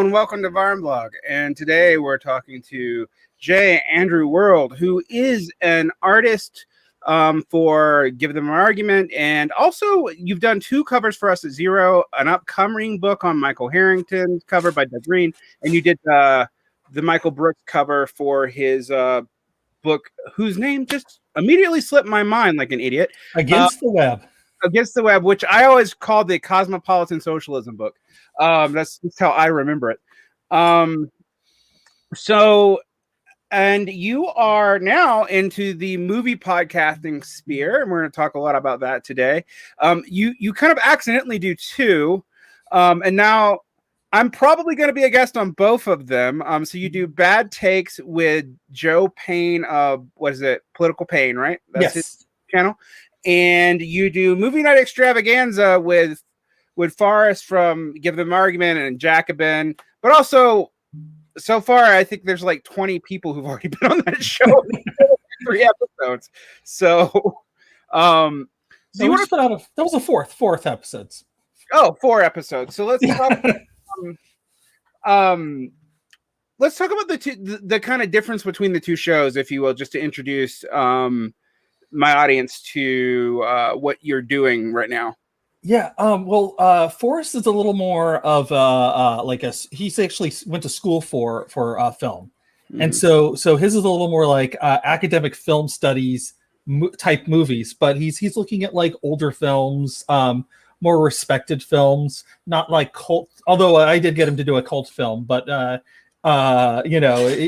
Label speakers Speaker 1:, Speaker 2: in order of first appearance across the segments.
Speaker 1: and welcome to Varn Blog. And today we're talking to J. Andrew World, who is an artist for Give Them an Argument. And also, you've done two covers for us at Zero, an upcoming book on Michael Harrington, cover by Doug Green, and you did the Michael Brooks cover for his book, whose name just immediately slipped my mind like an idiot.
Speaker 2: Against the Web.
Speaker 1: Against the Web, which I always called the Cosmopolitan Socialism book. That's how I remember it. And you are now into the movie podcasting sphere, and we're going to talk a lot about that today. You kind of accidentally do two, and now I'm probably going to be a guest on both of them. So you do Bad Takes with Joe Payne of, what is it, Political Pain, right? That's his channel. And you do Movie Night Extravaganza with Forrest from Give Them an Argument and Jacobin. But also, so far, I think there's like 20 people who've already been on that show. 3 episodes. So you want to put out
Speaker 2: that was a fourth episodes.
Speaker 1: Oh, 4 episodes. So let's talk. Let's talk about the kind of difference between the two shows, if you will, just to introduce my audience to what you're doing right now.
Speaker 2: Yeah. Forrest is a little more of he's actually went to school for film, and so his is a little more like academic film studies type movies, but he's looking at like older films, more respected films, not like cult. Although I did get him to do a cult film, but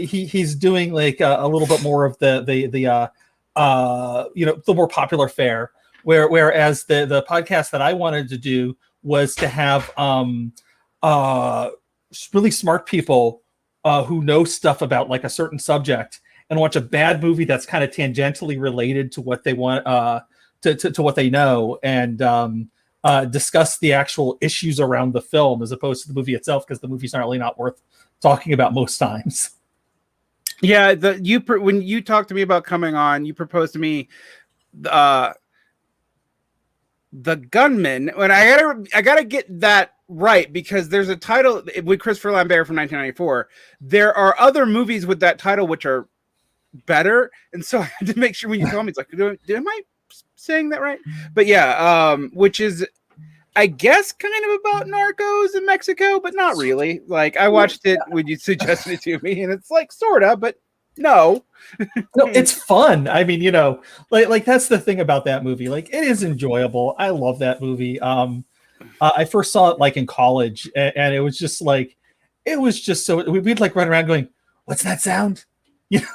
Speaker 2: he's doing like a little bit more of the more popular fare. Whereas the podcast that I wanted to do was to have really smart people who know stuff about like a certain subject and watch a bad movie that's kind of tangentially related to what they want to what they know, and discuss the actual issues around the film as opposed to the movie itself, because the movie's really not worth talking about most times.
Speaker 1: Yeah, when you talked to me about coming on, you proposed to me the Gunman. When I gotta get that right, because there's a title with Christopher Lambert from 1994. There are other movies with that title which are better, and so I had to make sure when you told me, it's like, am I saying that right? But yeah, which is, I guess, kind of about narcos in Mexico, but not really. Like, I watched it when you suggested it to me, and it's like sorta, but no.
Speaker 2: No, it's fun. I mean, like that's the thing about that movie. Like, it is enjoyable. I love that movie. I first saw it like in college, and it was just so we'd like run around going, "What's that sound?" It's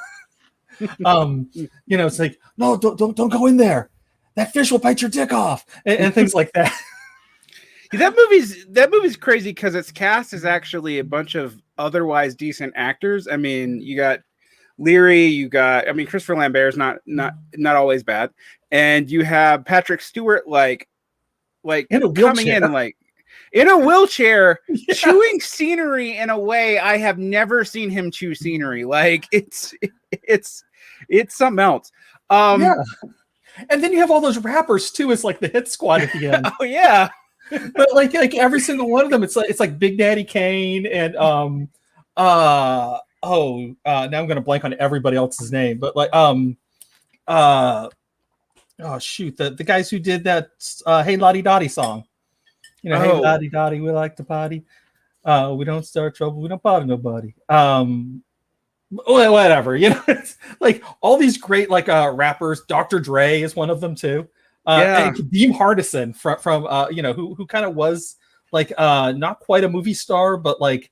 Speaker 2: like, "No, don't go in there. That fish will bite your dick off," and things like that.
Speaker 1: That movie's crazy because its cast is actually a bunch of otherwise decent actors. I mean, you got Leary, Christopher Lambert's not always bad, and you have Patrick Stewart like coming in like in a wheelchair, chewing scenery in a way I have never seen him chew scenery. Like, it's something else.
Speaker 2: And then you have all those rappers too, as like the hit squad at the end.
Speaker 1: Oh yeah.
Speaker 2: But like every single one of them, it's like Big Daddy Kane and now I'm gonna blank on everybody else's name, but like the guys who did that Hey Lottie Dottie song, Hey Lottie Dottie, we like to party, we don't start trouble, we don't bother nobody, whatever, it's like all these great like rappers. Dr. Dre is one of them too. And Kadeem Hardison from who kind of was like not quite a movie star, but like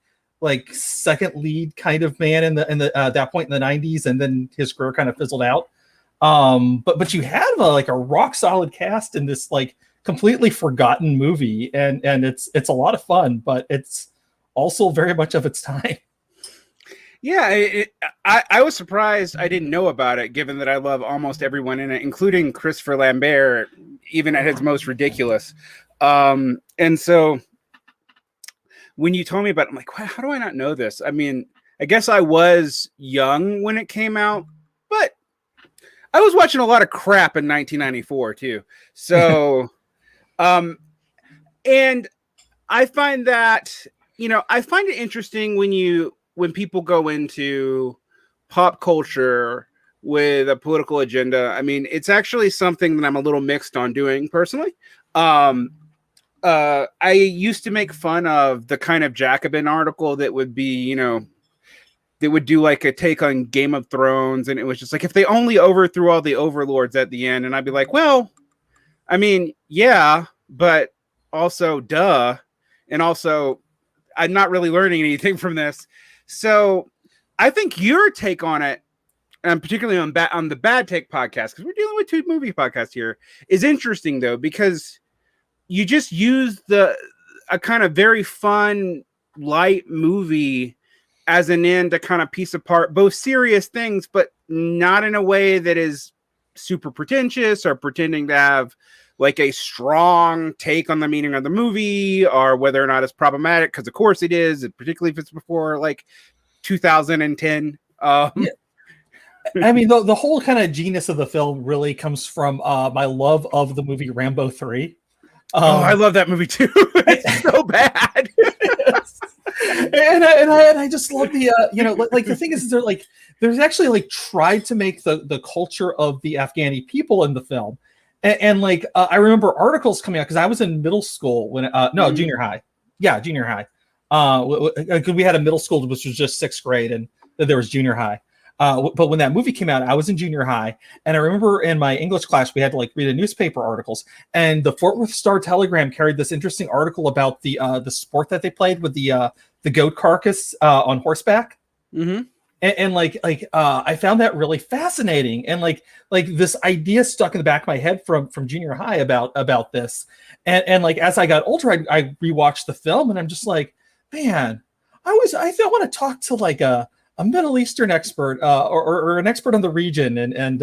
Speaker 2: second lead kind of man in the that point in the 90s, and then his career kind of fizzled out. But you had like a rock solid cast in this like completely forgotten movie, and it's a lot of fun, but it's also very much of its time.
Speaker 1: Yeah, I was surprised I didn't know about it, given that I love almost everyone in it, including Christopher Lambert, even at his most ridiculous. And so when you told me about it, I'm like, how do I not know this? I mean, I guess I was young when it came out, but I was watching a lot of crap in 1994 too. So, and I find that, I find it interesting when people go into pop culture with a political agenda. I mean, it's actually something that I'm a little mixed on doing personally. I used to make fun of the kind of Jacobin article that would be, that would do like a take on Game of Thrones, and it was just like if they only overthrew all the overlords at the end, and I'd be like, well, I mean, yeah, but also duh, and also I'm not really learning anything from this. So I think your take on it, and particularly on the Bad Take podcast, because we're dealing with two movie podcasts here, is interesting though, because you just use a kind of very fun, light movie as an end to kind of piece apart both serious things, but not in a way that is super pretentious or pretending to have like a strong take on the meaning of the movie or whether or not it's problematic, because of course it is, particularly if it's before like 2010.
Speaker 2: Yeah. I mean, the whole kind of genius of the film really comes from my love of the movie Rambo III.
Speaker 1: I love that movie too. It's so bad.
Speaker 2: and I just love the like the thing is there's actually like tried to make the culture of the Afghani people in the film, and I remember articles coming out because I was in middle school when junior high, junior high, because we had a middle school which was just 6th grade, and then there was junior high. But when that movie came out, I was in junior high, and I remember in my English class we had to like read a newspaper articles, and the Fort Worth Star Telegram carried this interesting article about the sport that they played with the goat carcass on horseback.
Speaker 1: Mm-hmm.
Speaker 2: And I found that really fascinating, and like this idea stuck in the back of my head from junior high about this, and like as I got older, I rewatched the film, and I'm just like, man, I want to talk to like a Middle Eastern expert or an expert on the region and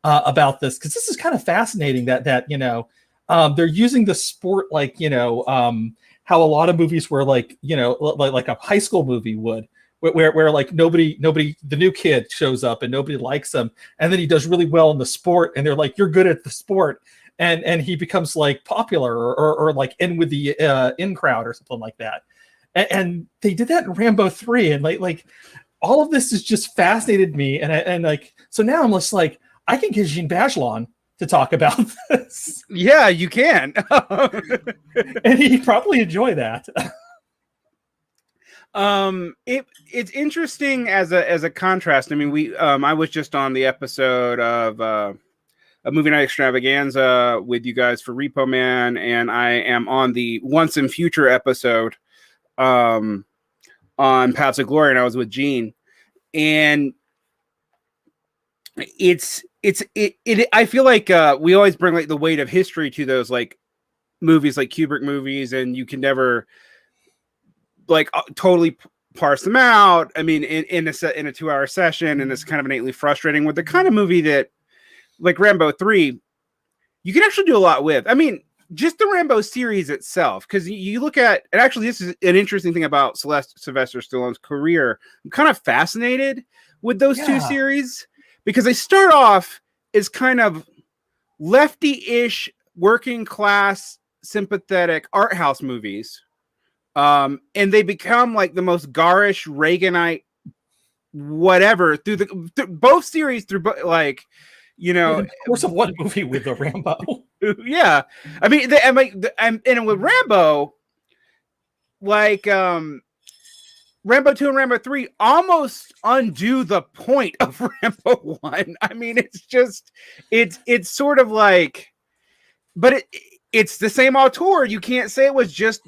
Speaker 2: about this, because this is kind of fascinating that they're using the sport like how a lot of movies were like like a high school movie would, where like nobody the new kid shows up and nobody likes him, and then he does really well in the sport and they're like, you're good at the sport, and he becomes like popular or like in with the in crowd or something like that, and they did that in Rambo 3, and like all of this has just fascinated me, and like so now I'm just like, I can get Jean Bajlon to talk about this.
Speaker 1: Yeah, you can.
Speaker 2: And he'd probably enjoy that.
Speaker 1: It's interesting as a contrast. I mean, I was just on the episode of a movie night extravaganza with you guys for Repo Man, and I am on the Once and Future episode on Paths of Glory, and I was with Gene, and I feel like we always bring like the weight of history to those like movies, like Kubrick movies, and you can never like totally parse them out. I mean, in a 2-hour session, and it's kind of innately frustrating with the kind of movie that like Rambo 3, you can actually do a lot with. I mean, just the Rambo series itself, because you look at, and actually this is an interesting thing about Sylvester Stallone's career. I'm kind of fascinated with those two series, because they start off as kind of lefty-ish, working class, sympathetic art house movies. And they become like the most garish Reaganite whatever through both series, like,
Speaker 2: of course of one movie with the Rambo.
Speaker 1: Yeah, I mean, and with Rambo, like Rambo 2 and Rambo 3 almost undo the point of Rambo 1. I mean, it's just it's sort of like, but it's the same auteur. You can't say it was just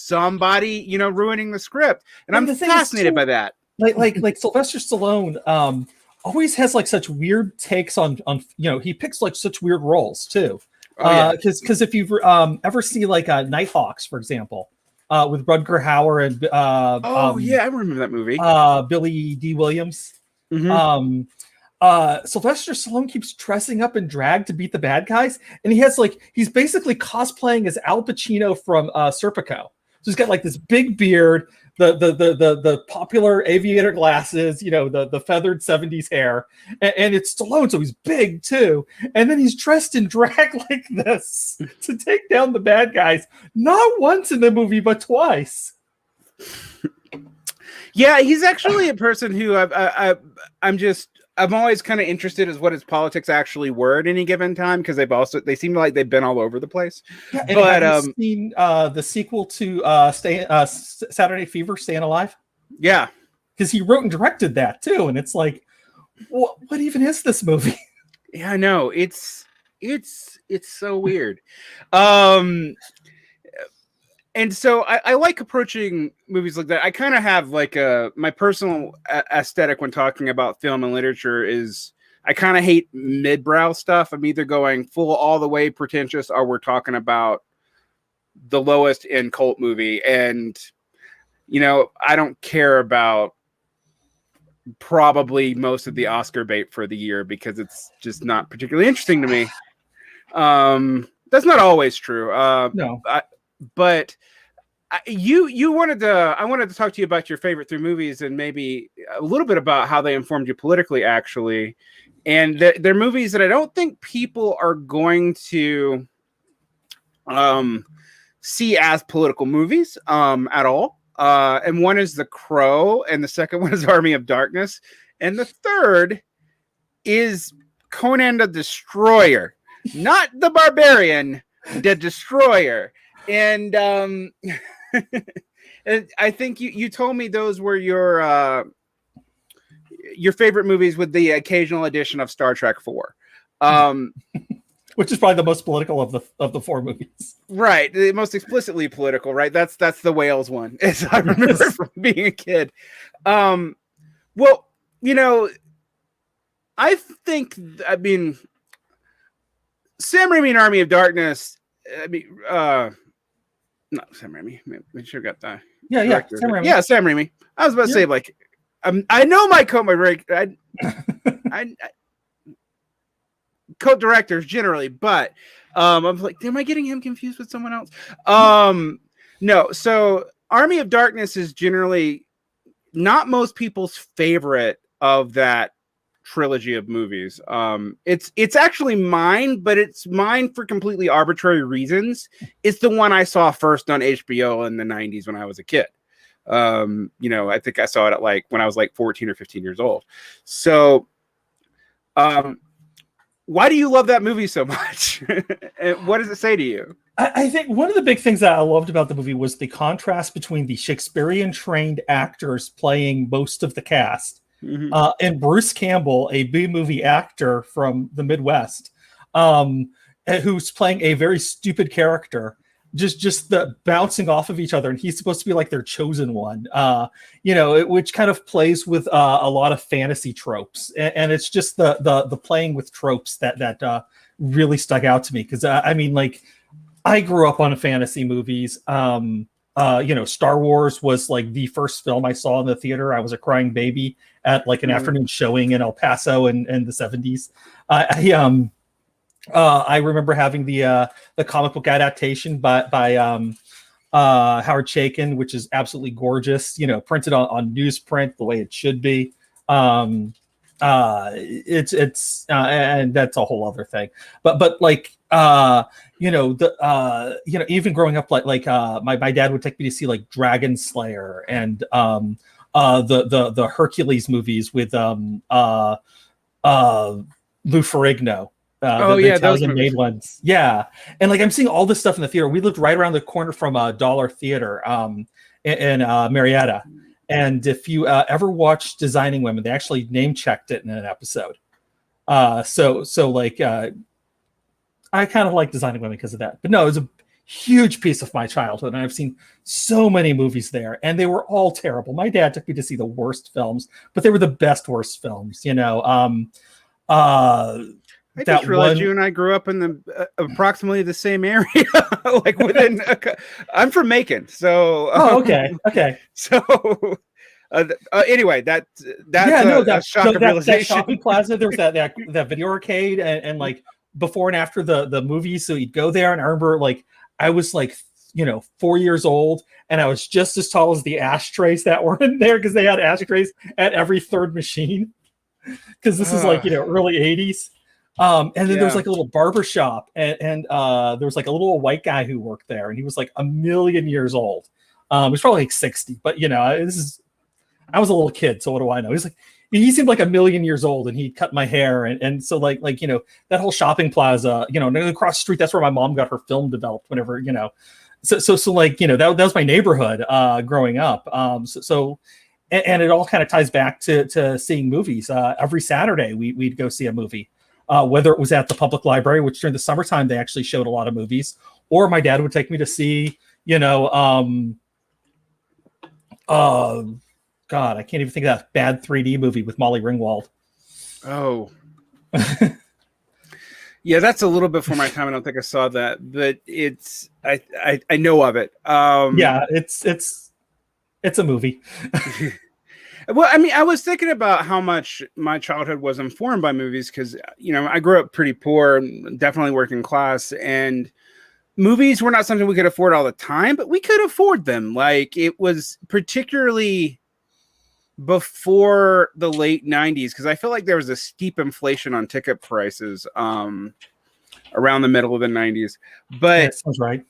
Speaker 1: somebody ruining the script, and I'm fascinated by that.
Speaker 2: Like Sylvester Stallone always has like such weird takes on he picks like such weird roles too. Because if you've ever see like Nighthawks, for example, with Rutger Hauer and
Speaker 1: I remember that movie.
Speaker 2: Billy D. Williams.
Speaker 1: Mm-hmm.
Speaker 2: Sylvester Stallone keeps dressing up in drag to beat the bad guys, and he's basically cosplaying as Al Pacino from Serpico. So he's got like this big beard, the popular aviator glasses, the feathered 70s hair, and it's Stallone, so he's big too. And then he's dressed in drag like this to take down the bad guys, not once in the movie, but twice.
Speaker 1: Yeah, he's actually a person who I'm always kind of interested as what his politics actually were at any given time, because they seem like they've been all over the place.
Speaker 2: Yeah, and
Speaker 1: but
Speaker 2: have you seen the sequel to Saturday Fever, Staying Alive?
Speaker 1: Yeah,
Speaker 2: because he wrote and directed that too, and it's like, what even is this movie?
Speaker 1: Yeah, I know, it's so weird. And so I like approaching movies like that. I kind of have like my personal aesthetic when talking about film and literature is I kind of hate mid-brow stuff. I'm either going full all the way pretentious, or we're talking about the lowest end cult movie. And, I don't care about probably most of the Oscar bait for the year because it's just not particularly interesting to me. That's not always true.
Speaker 2: No.
Speaker 1: But I wanted to talk to you about your favorite 3 movies and maybe a little bit about how they informed you politically, actually. And they're movies that I don't think people are going to see as political movies at all. And one is The Crow, and the second one is Army of Darkness, and the third is Conan the Destroyer, not the Barbarian, the Destroyer. And and I think you told me those were your favorite movies, with the occasional addition of Star Trek 4.
Speaker 2: Which is probably the most political of the 4 movies.
Speaker 1: Right, the most explicitly political, right? That's the Wales one, as I remember from being a kid. Well, I mean, Sam Raimi and Army of Darkness. Not Sam Raimi. Make sure I got that.
Speaker 2: Yeah, Sam Raimi.
Speaker 1: Yeah, Sam Raimi. I was about to say, like, I know my co-directors generally, but I'm like, am I getting him confused with someone else? No. So Army of Darkness is generally not most people's favorite of that trilogy of movies. It's actually mine, but it's mine for completely arbitrary reasons. It's the one I saw first on HBO in the 90s when I was a kid. I think I saw it when I was 14 or 15 years old. So why do you love that movie so much? And what does it say to you?
Speaker 2: I think one of the big things that I loved about the movie was the contrast between the Shakespearean trained actors playing most of the cast, and Bruce Campbell, a B-movie actor from the Midwest, who's playing a very stupid character, just the bouncing off of each other, and he's supposed to be like their chosen one, which kind of plays with a lot of fantasy tropes, and it's just the playing with tropes that really stuck out to me, because I grew up on fantasy movies. Star Wars was the first film I saw in the theater. I was a crying baby at an afternoon showing in El Paso in the 70s. I remember having the comic book adaptation by Howard Chaykin, which is absolutely gorgeous. Printed on newsprint the way it should be. It's and that's a whole other thing. But even growing up, my dad would take me to see Dragon Slayer and the Hercules movies with Lou Ferrigno. The Italian-made ones. Yeah. And I'm seeing all this stuff in the theater. We lived right around the corner from a Dollar Theater in Marietta. And if you ever watched Designing Women, they actually name-checked it in an episode. I kind of like Designing Women because of that. But no, it was a huge piece of my childhood, and I've seen so many movies there, and they were all terrible. My dad took me to see the worst films, but they were the best worst films,
Speaker 1: I just realized you and I grew up in the approximately the same area. I'm from Macon, so.
Speaker 2: Oh, okay.
Speaker 1: So, anyway, that's a shock of realization.
Speaker 2: That shopping plaza. There was that video arcade, and before and after the movies. So you'd go there, and I remember I was 4 years old, and I was just as tall as the ashtrays that were in there, because they had ashtrays at every third machine. Because this is early 80s. And then there was a little barber shop, and there was a little white guy who worked there, and he was a million years old. He's probably like 60, but I was a little kid, so what do I know? He's like, he seemed like a million years old, and he cut my hair, and so like that whole shopping plaza, across the street, that's where my mom got her film developed. Whenever so like that was my neighborhood growing up. And it all kind of ties back to seeing movies. Every Saturday we'd go see a movie, whether it was at the public library, which during the summertime they actually showed a lot of movies, or my dad would take me to see God, I can't even think of that bad 3D movie with Molly Ringwald.
Speaker 1: Oh. Yeah, that's a little bit for my time. I don't think I saw that, but I know of it.
Speaker 2: Yeah, it's a movie.
Speaker 1: Well, I mean, I was thinking about how much my childhood was informed by movies because, I grew up pretty poor, definitely working class, and movies were not something we could afford all the time, but we could afford them. Like, it was particularly before the late 90s, because I feel like there was a steep inflation on ticket prices around the middle of the 90s. But
Speaker 2: that sounds right.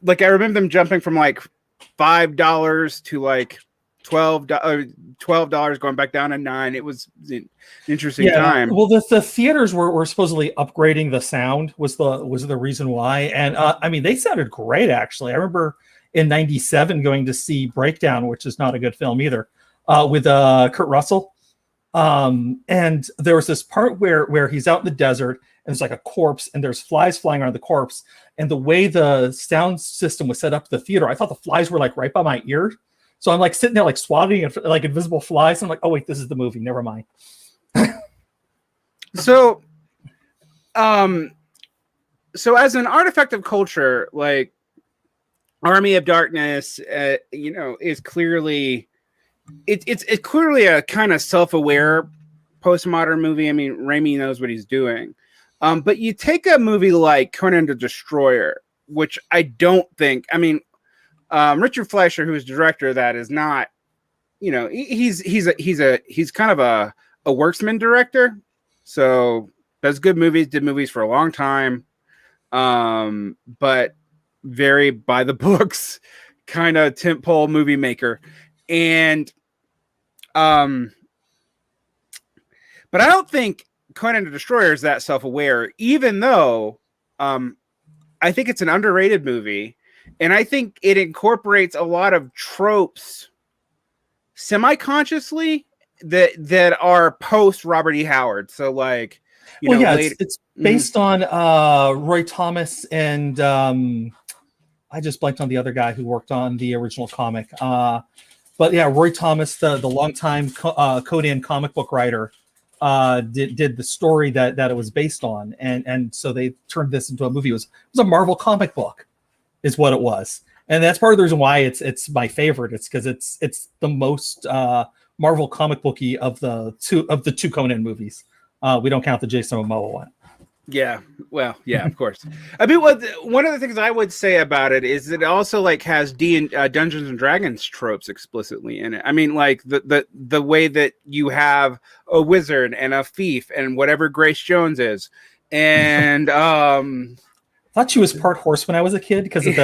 Speaker 1: Like I remember them jumping from like $5 to like $12 going back down to $9. It was an interesting time.
Speaker 2: Well, the theaters were supposedly upgrading the sound was the reason why, and I mean, they sounded great actually. I remember in '97 going to see Breakdown, which is not a good film either, with Kurt Russell, and there was this part where he's out in the desert and there's like a corpse and there's flies flying around the corpse, and the way the sound system was set up the theater, I thought the flies were like right by my ear. So I'm like sitting there like swatting at like invisible flies. And I'm like, oh wait, this is the movie. Never mind.
Speaker 1: So as an artifact of culture, like Army of Darkness, is clearly it's clearly a kind of self-aware postmodern movie. I mean, Raimi knows what he's doing. But you take a movie like Conan the Destroyer, which I don't think. I mean, Richard Fleischer, who is director of that, is not. He's kind of a worksman director. So does good movies, did movies for a long time, but very by the books kind of tentpole movie maker. And but I don't think Conan the Destroyer is that self-aware, even though I think it's an underrated movie, and I think it incorporates a lot of tropes semi-consciously that are post Robert E. Howard. So like,
Speaker 2: it's based on Roy Thomas and I just blanked on the other guy who worked on the original comic. But yeah, Roy Thomas, the longtime Conan comic book writer, did the story that it was based on, and so they turned this into a movie. It was a Marvel comic book, is what it was, and that's part of the reason why it's my favorite. It's because it's the most Marvel comic booky of the two Conan movies. We don't count the Jason Momoa one.
Speaker 1: Yeah, well, yeah, of course. I mean, one of the things I would say about it is it also like has Dungeons and Dragons tropes explicitly in it. I mean, like the way that you have a wizard and a thief and whatever Grace Jones is, and
Speaker 2: I thought she was part horse when I was a kid because of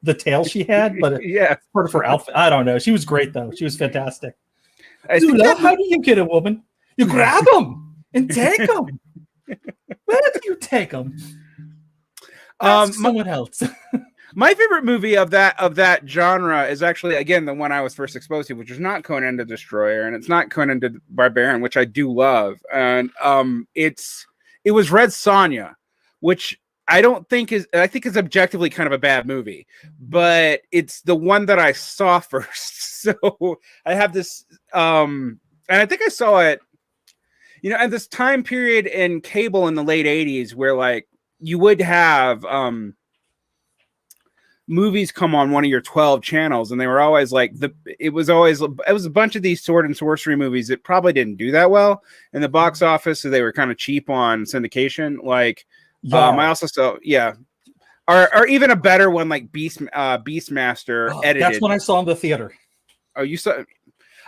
Speaker 2: the tail she had, but
Speaker 1: yeah,
Speaker 2: part of her outfit. I don't know. She was great though. She was fantastic. How do you get a woman? You grab them and take them. Where do you take them? Someone else.
Speaker 1: My favorite movie of that genre is actually, again, the one I was first exposed to, which is not Conan the Destroyer, and it's not Conan the Barbarian, which I do love. And it was Red Sonja, which I think is objectively kind of a bad movie, but it's the one that I saw first. So I have this, and I think I saw it, at this time period in cable in the late 80s where like you would have movies come on one of your 12 channels, and they were always like it was a bunch of these sword and sorcery movies that probably didn't do that well in the box office, so they were kind of cheap on syndication. Like I also saw or even a better one like Beastmaster edited.
Speaker 2: That's when I saw in the theater.
Speaker 1: Oh, you saw?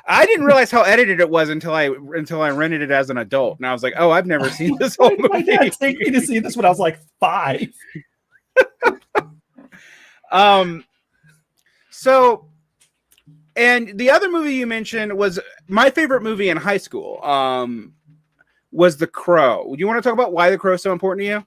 Speaker 1: I didn't realize how edited it was until I rented it as an adult, and I was like, "Oh, I've never seen this whole movie."
Speaker 2: My dad took me to see this when I was like 5.
Speaker 1: So, and the other movie you mentioned was my favorite movie in high school. Was The Crow. Do you want to talk about why The Crow is so important to you?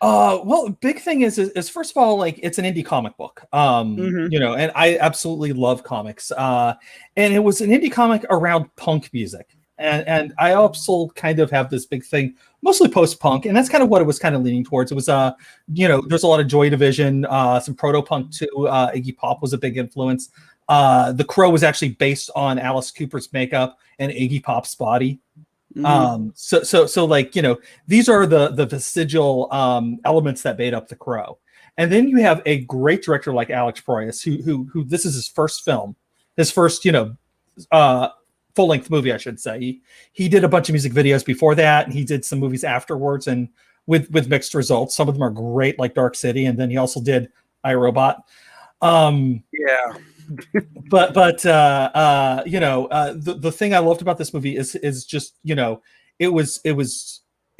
Speaker 2: Well, big thing is first of all, like it's an indie comic book. And I absolutely love comics. And it was an indie comic around punk music. And I also kind of have this big thing, mostly post-punk, and that's kind of what it was kind of leaning towards. It was there's a lot of Joy Division, some proto-punk too. Iggy Pop was a big influence. The Crow was actually based on Alice Cooper's makeup and Iggy Pop's body. So like, these are the vestigial elements that made up The Crow. And then you have a great director like Alex Proyas, who this is his first film, his first, full-length movie, I should say. He did a bunch of music videos before that, and he did some movies afterwards, and with mixed results. Some of them are great, like Dark City, and then he also did iRobot.
Speaker 1: Yeah.
Speaker 2: The thing I loved about this movie is just, it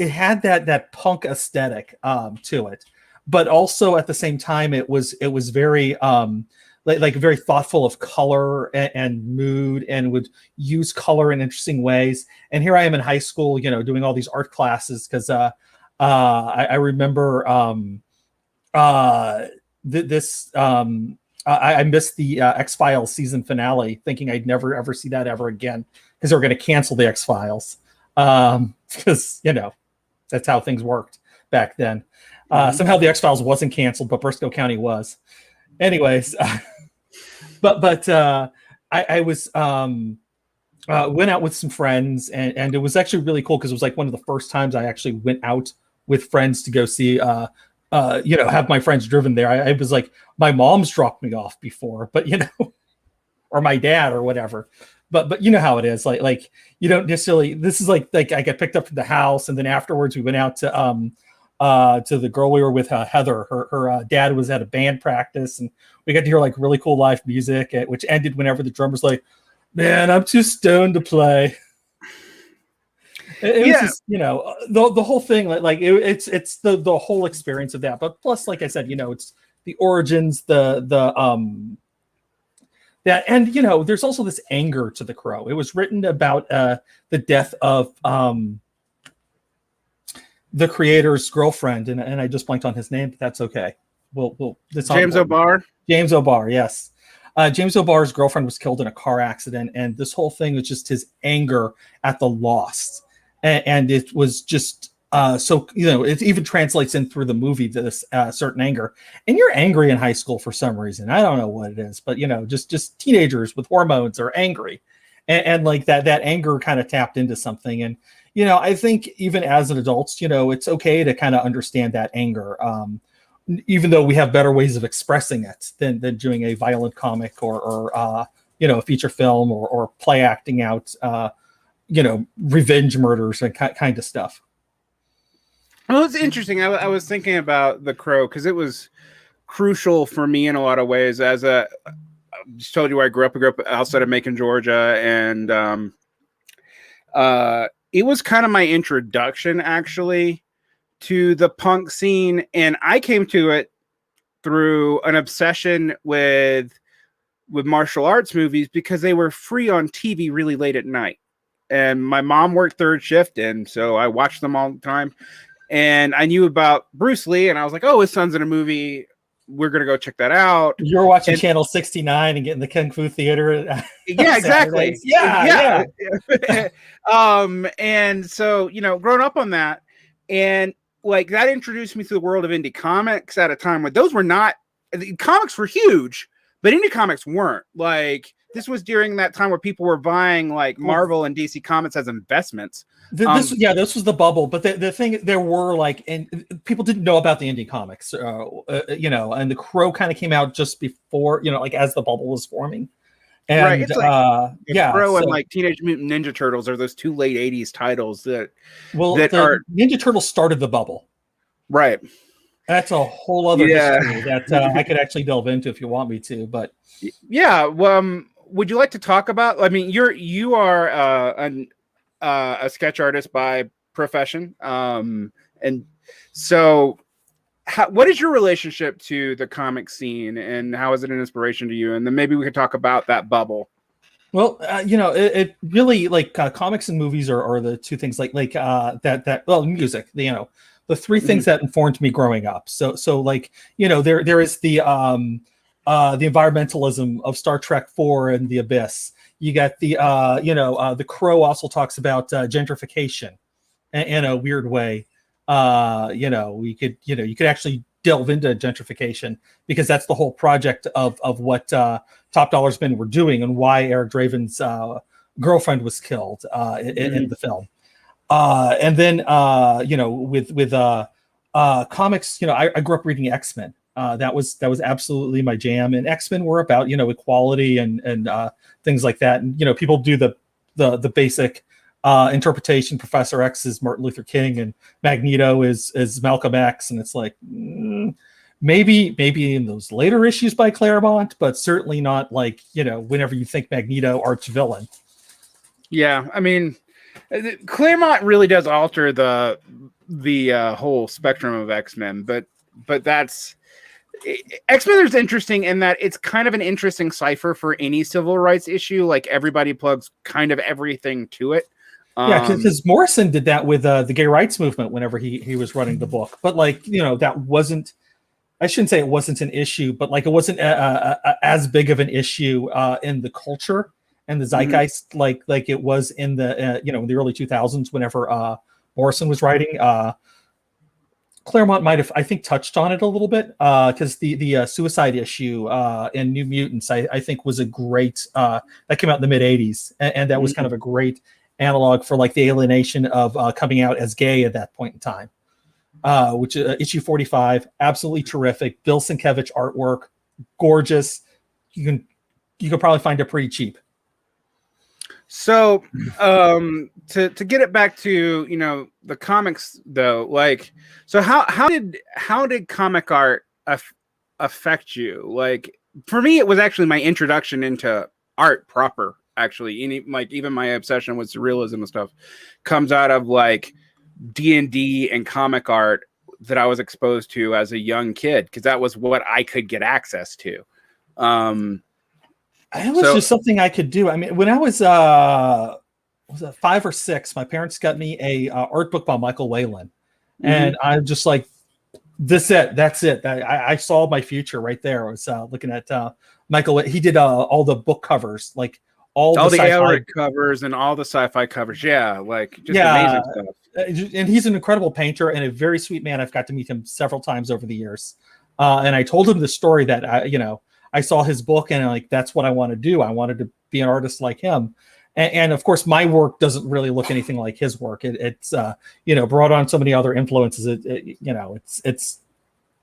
Speaker 2: had that punk aesthetic to it, but also at the same time it was very like very thoughtful of color and mood, and would use color in interesting ways. And here I am in high school, doing all these art classes because I remember this. I missed the X-Files season finale, thinking I'd never ever see that ever again because they were going to cancel the X-Files because that's how things worked back then. Somehow the X-Files wasn't canceled, but Briscoe County was. Anyways, but I was went out with some friends, and it was actually really cool because it was like one of the first times I actually went out with friends to go see have my friends driven there. I was like, my mom's dropped me off before, but or my dad or whatever. But you know how it is. Like you don't necessarily. This is like I got picked up from the house, and then afterwards we went out to the girl we were with, Heather. Her dad was at a band practice, and we got to hear like really cool live music, which ended whenever the drummer's like, "Man, I'm too stoned to play." It was just, the whole thing, it's the whole experience of that. But plus, like I said, it's the origins, that, and there's also this anger to The Crow. It was written about the death of the creator's girlfriend, and I just blanked on his name, but that's okay.
Speaker 1: James O'Barr.
Speaker 2: James O'Barr, yes. James O'Barr's girlfriend was killed in a car accident, and this whole thing was just his anger at the loss. And it was just it even translates in through the movie, this certain anger. And you're angry in high school for some reason. I don't know what it is, but just teenagers with hormones are angry, and like that anger kind of tapped into something. And I think even as an adult, it's okay to kind of understand that anger, even though we have better ways of expressing it than doing a violent comic or a feature film or play acting out revenge murders and kind of stuff.
Speaker 1: Well, it's interesting. I was thinking about The Crow because it was crucial for me in a lot of ways. I just told you where I grew up. I grew up outside of Macon, Georgia, and it was kind of my introduction, actually, to the punk scene. And I came to it through an obsession with martial arts movies because they were free on TV really late at night. And my mom worked third shift, and so I watched them all the time. And I knew about Bruce Lee, and I was like, "Oh, his son's in a movie. We're gonna go check that out."
Speaker 2: You were watching Channel 69 and getting the Kung Fu Theater.
Speaker 1: Yeah, exactly.
Speaker 2: Yeah.
Speaker 1: And so growing up on that, and like that introduced me to the world of indie comics at a time where those were not. Comics were huge, but indie comics weren't. Like, this was during that time where people were buying like Marvel and DC comics as investments.
Speaker 2: This was the bubble. But the thing, there were and people didn't know about the indie comics, and The Crow kind of came out just before, as the bubble was forming. And
Speaker 1: right, it's like Crow and like Teenage Mutant Ninja Turtles are those two late '80s titles that
Speaker 2: Ninja Turtles started the bubble.
Speaker 1: Right.
Speaker 2: That's a whole other history that I could actually delve into if you want me to. But
Speaker 1: yeah, would you like to talk about? I mean, you are a sketch artist by profession, and so what is your relationship to the comic scene, and how is it an inspiration to you? And then maybe we could talk about that bubble.
Speaker 2: Well, it really like comics and movies are the two things well, music, the three things that informed me growing up. So like, there is the environmentalism of Star Trek 4 and the Abyss. You got the Crow also talks about gentrification in a weird way. You could actually delve into gentrification, because that's the whole project of what Top Dollar's Men were doing, and why Eric Draven's girlfriend was killed in the film. And then with comics, I grew up reading X-Men. That was absolutely my jam, and X-Men were about equality and things like that. And people do the basic interpretation. Professor X is Martin Luther King, and Magneto is Malcolm X, and it's like maybe in those later issues by Claremont, but certainly not like whenever you think Magneto arch villain.
Speaker 1: Yeah, I mean, Claremont really does alter the whole spectrum of X-Men, but that's X-Men is interesting in that it's kind of an interesting cipher for any civil rights issue. Like, everybody plugs kind of everything to it.
Speaker 2: Yeah, because Morrison did that with the gay rights movement whenever he was running the book. But like, that wasn't, I shouldn't say it wasn't an issue, but like it wasn't as big of an issue in the culture and the zeitgeist like it was in the in the early 2000s whenever Morrison was writing. Claremont might have, I think, touched on it a little bit, because the suicide issue in New Mutants, I think, was a great that came out in the mid 80s, and that was kind of a great analog for like the alienation of coming out as gay at that point in time. Which issue 45, absolutely terrific. Bill Sienkiewicz artwork, gorgeous. You could probably find it pretty cheap.
Speaker 1: So to get it back to the comics though, like, so how did comic art affect you? Like, for me, it was actually my introduction into art proper. Actually, even my obsession with surrealism and stuff comes out of like D&D and comic art that I was exposed to as a young kid, because that was what I could get access to.
Speaker 2: It was just something I could do. I mean, when I was it 5 or 6, my parents got me a art book by Michael Whalen, and I'm just like, that's it. I saw my future right there. I was looking at Michael. He did all the book covers, like all the
Speaker 1: Elric covers and all the sci-fi covers. Yeah, like just amazing stuff.
Speaker 2: And he's an incredible painter and a very sweet man. I've got to meet him several times over the years. And I told him the story that I saw his book, and like, that's what I want to do. I wanted to be an artist like him. And of course, my work doesn't really look anything like his work. It's brought on so many other influences. It's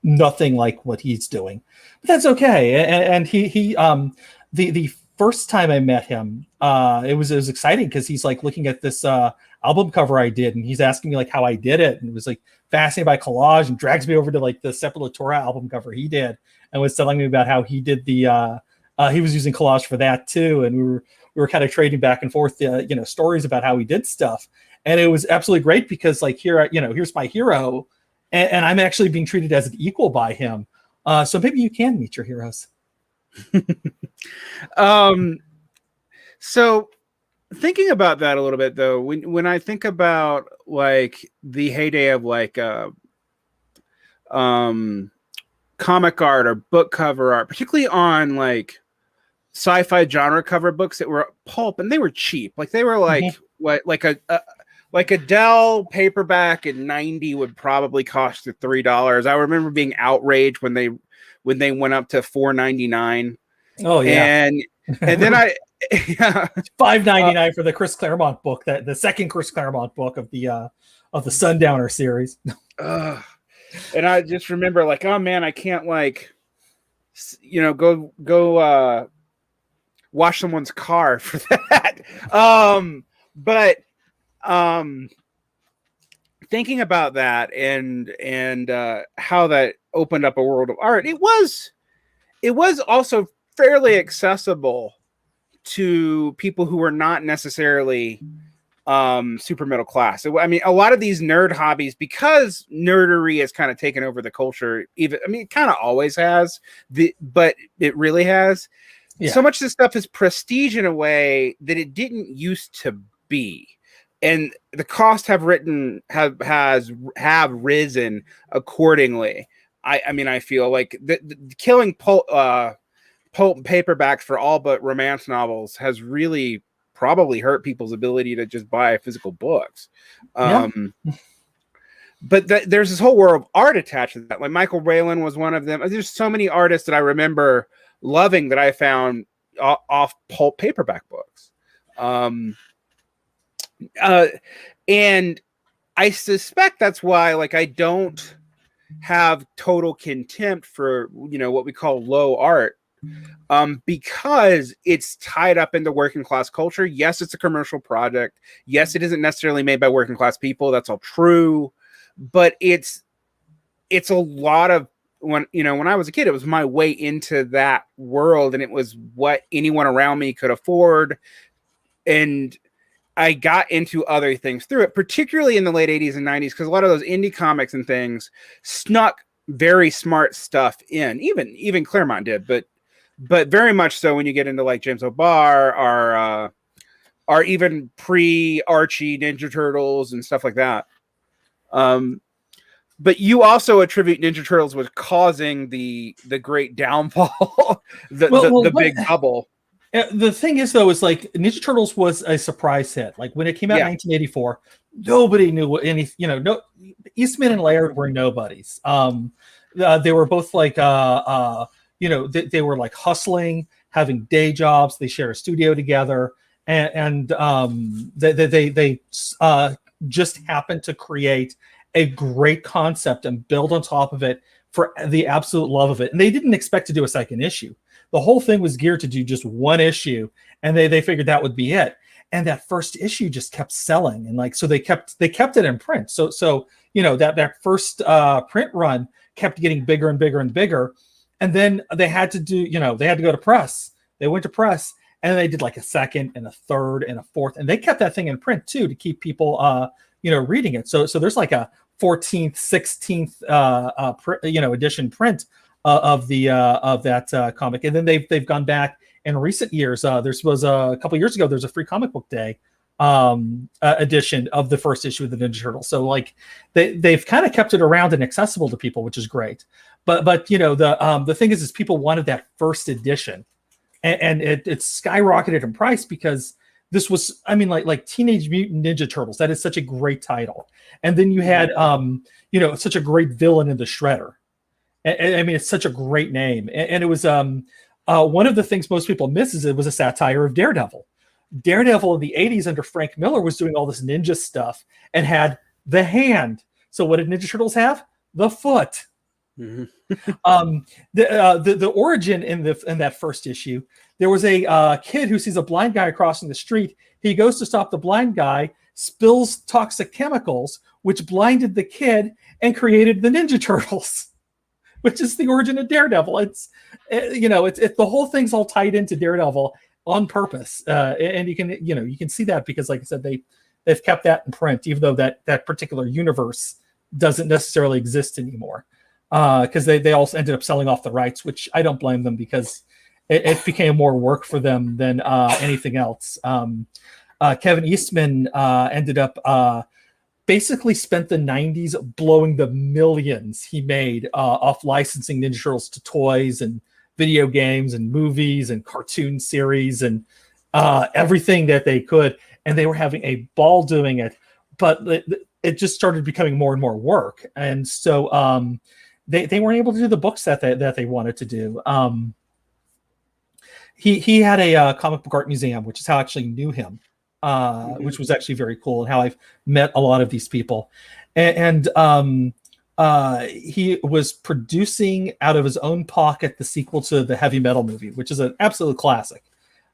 Speaker 2: nothing like what he's doing, but that's okay. And he the first time I met him, it was exciting, because he's like looking at this album cover I did, and he's asking me like how I did it, and it was like fascinated by collage, and drags me over to like the Sepultura album cover he did, and was telling me about how he did the he was using collage for that too, and we were kind of trading back and forth stories about how he did stuff, and it was absolutely great, because like here's my hero, and I'm actually being treated as an equal by him. So maybe you can meet your heroes.
Speaker 1: So thinking about that a little bit though, when I think about like the heyday of like comic art or book cover art, particularly on like sci-fi genre cover books that were pulp, and they were cheap. Like, they were like like a Dell paperback in 90 would probably cost you $3. I remember being outraged when they went up to $4.99.
Speaker 2: Oh yeah.
Speaker 1: And then I
Speaker 2: $5.99 for the Chris Claremont book, that the second Chris Claremont book of the Sundowner series.
Speaker 1: And I just remember like, oh man, I can't like go wash someone's car for that. But thinking about that and how that opened up a world of art, it was also fairly accessible to people who were not necessarily super middle class. So, I mean, a lot of these nerd hobbies, because nerdery has kind of taken over the culture, even, I mean, it kind of always has, but it really has.
Speaker 2: Yeah.
Speaker 1: So much of this stuff is prestige in a way that it didn't used to be. And the costs have risen accordingly. I mean, I feel like the killing pulp paperbacks for all but romance novels has really probably hurt people's ability to just buy physical books.
Speaker 2: Yeah.
Speaker 1: But there's this whole world of art attached to that. Like Michael Whalen was one of them. There's so many artists that I remember loving that I found off pulp paperback books. And I suspect that's why, like, I don't have total contempt for, you know, what we call low art, because it's tied up into working class culture. Yes, it's a commercial project. Yes, it isn't necessarily made by working class people. That's all true. But it's a lot of, when I was a kid, it was my way into that world, and it was what anyone around me could afford. And I got into other things through it, particularly in the late 80s and 90s, because a lot of those indie comics and things snuck very smart stuff in. Even Claremont did, but very much so when you get into like James O'Barr, or even pre-Archie Ninja Turtles and stuff like that. But you also attribute Ninja Turtles with causing the great downfall, the big bubble.
Speaker 2: The thing is, though, is like Ninja Turtles was a surprise hit. Like when it came out in 1984, nobody knew what any, no, Eastman and Laird were nobodies. They were both like, they were like hustling, having day jobs. They share a studio together, and they just happened to create a great concept and build on top of it for the absolute love of it. And they didn't expect to do a second issue. The whole thing was geared to do just one issue, and they figured that would be it. And that first issue just kept selling, and like so they kept it in print. So that first print run kept getting bigger and bigger and bigger, and then they had to go to press. They went to press, and they did like a second and a third and a fourth, and they kept that thing in print too to keep people reading it. So there's like a 14th, 16th edition print of that comic, and then they've gone back in recent years. There was a couple years ago. There's a free comic book day edition of the first issue of the Ninja Turtles. So like they've kind of kept it around and accessible to people, which is great. But the thing is people wanted that first edition, and it skyrocketed in price because this was, I mean, like Teenage Mutant Ninja Turtles. That is such a great title, and then you had such a great villain in the Shredder. I mean, it's such a great name. And it was one of the things most people miss is it was a satire of Daredevil. Daredevil in the 80s under Frank Miller was doing all this ninja stuff and had the hand. So what did Ninja Turtles have? The foot. Mm-hmm. The origin in that first issue, there was a kid who sees a blind guy crossing the street. He goes to stop the blind guy, spills toxic chemicals, which blinded the kid and created the Ninja Turtles, which is the origin of Daredevil. It's the whole thing's all tied into Daredevil on purpose, and you can see that because, like I said, they've kept that in print, even though that particular universe doesn't necessarily exist anymore, because they also ended up selling off the rights, which I don't blame them because it became more work for them than anything else. Kevin Eastman ended up basically spent the 90s blowing the millions he made off licensing Ninja Turtles to toys and video games and movies and cartoon series and everything that they could. And they were having a ball doing it, but it just started becoming more and more work. And so they weren't able to do the books that they wanted to do. He had a comic book art museum, which is how I actually knew him. Which was actually very cool, and how I've met a lot of these people. And he was producing out of his own pocket the sequel to the Heavy Metal movie, which is an absolute classic.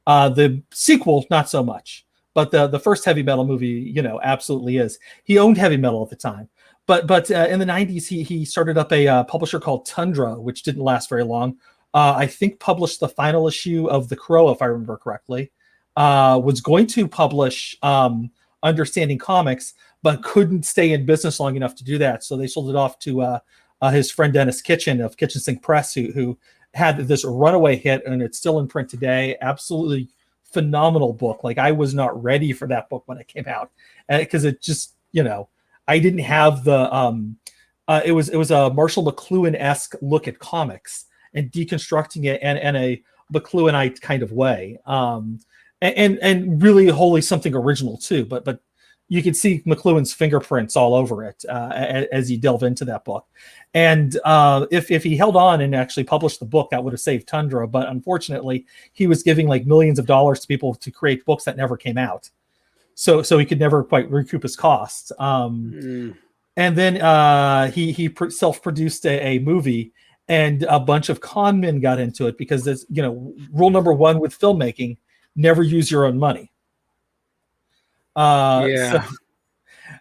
Speaker 2: The sequel, not so much, but the first Heavy Metal movie, absolutely is. He owned Heavy Metal at the time. But in the 90s, he started up a publisher called Tundra, which didn't last very long. I think published the final issue of The Crow, if I remember correctly. Was going to publish understanding comics, but couldn't stay in business long enough to do that. So they sold it off to his friend Dennis Kitchen of Kitchen Sink Press, who had this runaway hit, and it's still in print today. Absolutely phenomenal book. Like, I was not ready for that book when it came out, because it just, I didn't have the it was a Marshall McLuhan-esque look at comics and deconstructing it in a McLuhanite kind of way, and really wholly something original too. But you can see McLuhan's fingerprints all over it as you delve into that book. And if he held on and actually published the book, that would have saved Tundra. But unfortunately, he was giving like millions of dollars to people to create books that never came out. So he could never quite recoup his costs. And then he self-produced a movie, and a bunch of con men got into it because there's, rule number one with filmmaking: never use your own money.
Speaker 1: Yeah.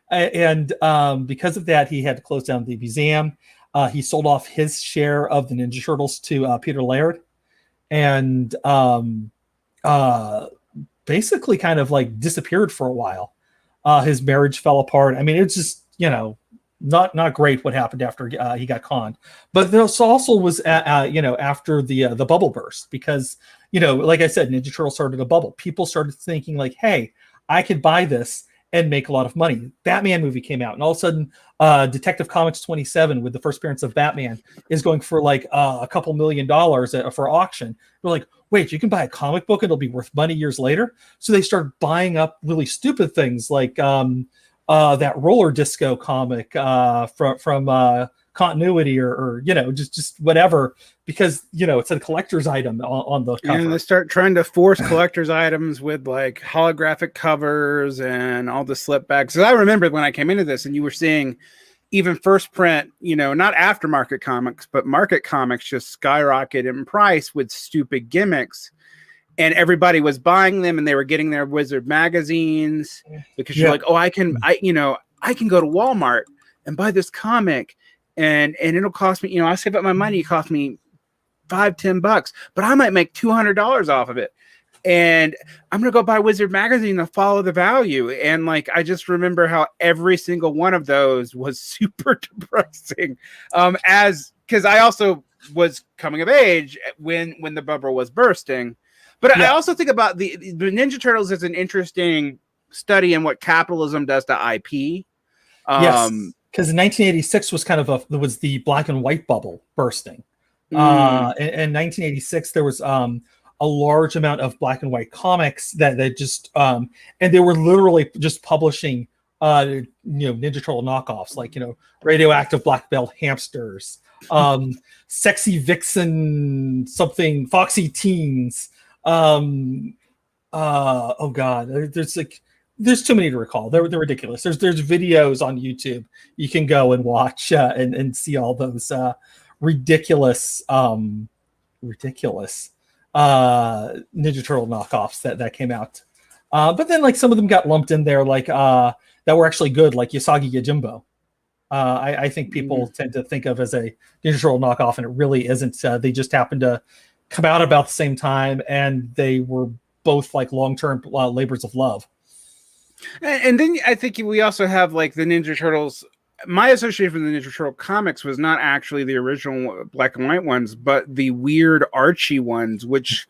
Speaker 2: Because of that, he had to close down the museum. He sold off his share of the Ninja Turtles to Peter Laird, and basically kind of like disappeared for a while. His marriage fell apart. I mean, it's just, not great what happened after he got conned. But this also was after the bubble burst, because like I said, Ninja Turtles started a bubble. People started thinking like, hey, I could buy this and make a lot of money. Batman movie came out, and all of a sudden Detective Comics 27, with the first appearance of Batman, is going for like a couple $1 million for auction. They're like, wait, you can buy a comic book and it'll be worth money years later? So they start buying up really stupid things like that roller disco comic from Continuity, or just whatever, because it's a collector's item on the cover.
Speaker 1: And they start trying to force collector's items with like holographic covers and all the slip backs. So I remember when I came into this, and you were seeing even first print, not aftermarket comics, but market comics just skyrocket in price with stupid gimmicks. And everybody was buying them, and they were getting their Wizard magazines, because you're like, oh, I can go to Walmart and buy this comic, and it'll cost me, I save up my money. It cost me $5-10, but I might make $200 off of it. And I'm going to go buy Wizard magazine to follow the value. And like, I just remember how every single one of those was super depressing. Cause I also was coming of age when the bubble was bursting. But I also think about the Ninja Turtles as an interesting study in what capitalism does to IP.
Speaker 2: Yes, because in 1986 was was the black and white bubble bursting. In 1986, there was a large amount of black and white comics that just and they were literally just publishing Ninja Turtle knockoffs, like radioactive black belt hamsters, sexy vixen something, foxy teens. Oh god, there's too many to recall. They're ridiculous. There's videos on YouTube you can go and watch and see all those ridiculous Ninja Turtle knockoffs that came out. But then like some of them got lumped in there, like that were actually good, like Usagi Yojimbo. I think people tend to think of as a Ninja Turtle knockoff, and it really isn't. They just happened to come out about the same time, and they were both like long-term labors of love.
Speaker 1: And then I think we also have like the Ninja Turtles. My association with the Ninja Turtle comics was not actually the original black and white ones, but the weird Archie ones, which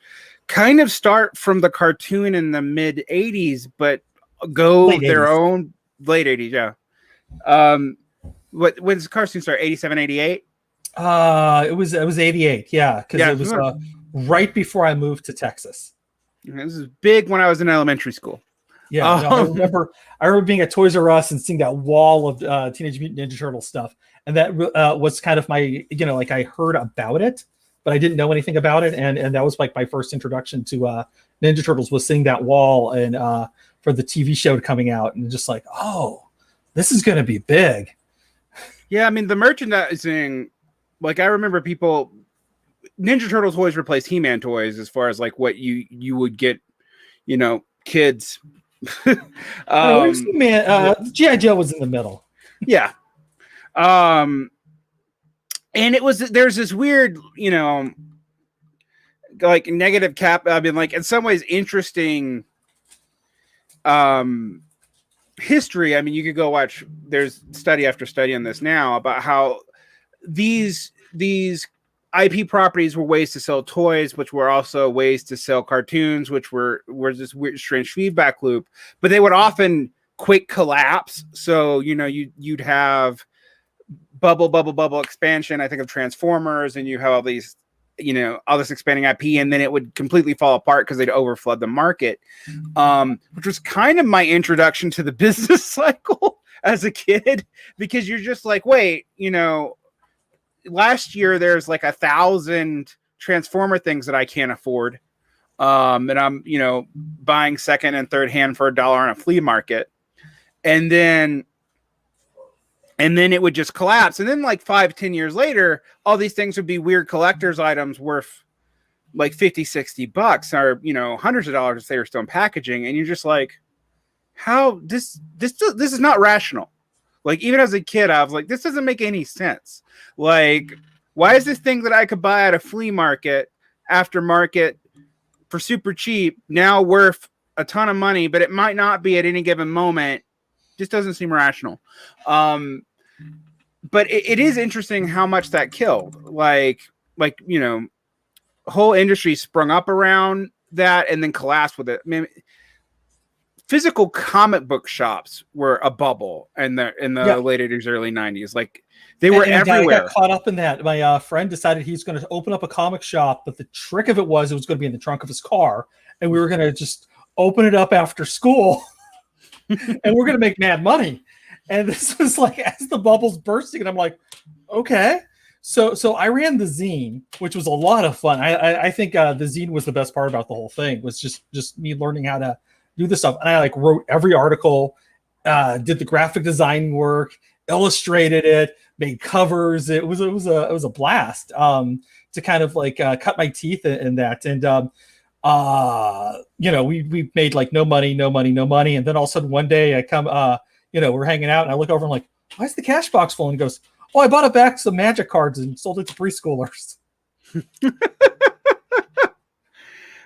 Speaker 1: kind of start from the cartoon in the mid 80s, but go
Speaker 2: Late
Speaker 1: their
Speaker 2: 80s.
Speaker 1: own late 80s. Yeah. When does the cartoon start? 87, 88?
Speaker 2: It was 88. Yeah. Cause it was right before I moved to Texas.
Speaker 1: This is big when I was in elementary school.
Speaker 2: Yeah, I remember being at Toys R Us and seeing that wall of Teenage Mutant Ninja Turtle stuff, and that was kind of my, like I heard about it, but I didn't know anything about it, and that was like my first introduction to Ninja Turtles, was seeing that wall and for the TV show coming out, and just like, oh, this is going to be big.
Speaker 1: Yeah, I mean the merchandising, like I remember Ninja Turtle toys replaced He-Man toys as far as like what you would get, kids.
Speaker 2: G.I. Joe was in the middle.
Speaker 1: Yeah. And there's this weird, like negative I mean, like in some ways interesting history, I mean, you could go watch, there's study after study on this now about how these IP properties were ways to sell toys, which were also ways to sell cartoons, which were this weird, strange feedback loop. But they would often quick collapse. So, you know, you'd have bubble expansion. I think of Transformers, and you have all these, you know, all this expanding IP, and then it would completely fall apart because they'd overflood the market, which was kind of my introduction to the business cycle as a kid, because you're just like, wait, you know, last year there's like 1,000 Transformer things that I can't afford, and I'm, you know, buying second and third hand for $1 on a flea market, and then it would just collapse. And then like 5-10 years later, all these things would be weird collector's items worth like $50-$60, or, you know, hundreds of dollars if they were still in packaging. And you're just like, how this is not rational. Like, even as a kid, I was like, this doesn't make any sense. Like, why is this thing that I could buy at a flea market, aftermarket, for super cheap, now worth a ton of money, but it might not be at any given moment? Just doesn't seem rational. But it is interesting how much that killed. Like, you know, whole industry sprung up around that and then collapsed with it. I mean, physical comic book shops were a bubble in the late 80s, early 90s. Like, they were everywhere.
Speaker 2: I got caught up in that. My friend decided he's going to open up a comic shop, but the trick of it was going to be in the trunk of his car, and we were going to just open it up after school, and we're going to make mad money. And this was like, as the bubble's bursting, and I'm like, okay. So I ran the zine, which was a lot of fun. I think the zine was the best part about the whole thing, was just me learning how to do this stuff. And I like wrote every article, did the graphic design work, illustrated it, made covers. It was a blast to kind of like cut my teeth in that. And you know, we made like no money. And then all of a sudden one day I come, you know, we're hanging out and I look over and I'm like, why is the cash box full? And he goes, oh, I bought it back some magic cards and sold it to preschoolers.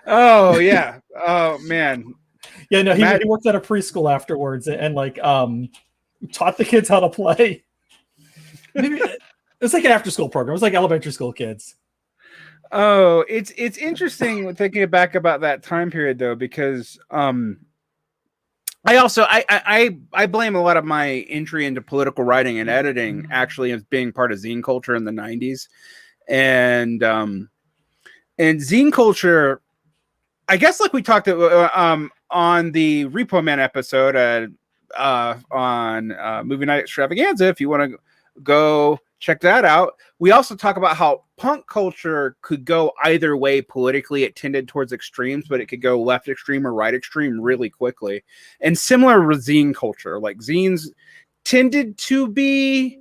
Speaker 1: Oh yeah. Oh man.
Speaker 2: Yeah, no, he worked at a preschool afterwards and like taught the kids how to play. Maybe it was like an after school program. It was like elementary school kids.
Speaker 1: Oh, it's interesting thinking back about that time period though, because I also I blame a lot of my entry into political writing and editing actually as being part of Zen Culture in the 90s. And Zen Culture, I guess, like we talked on the Repo Man episode on Movie Night Extravaganza, if you want to go check that out. We also talk about how punk culture could go either way politically. It tended towards extremes, but it could go left extreme or right extreme really quickly. And similar with zine culture, like zines tended to be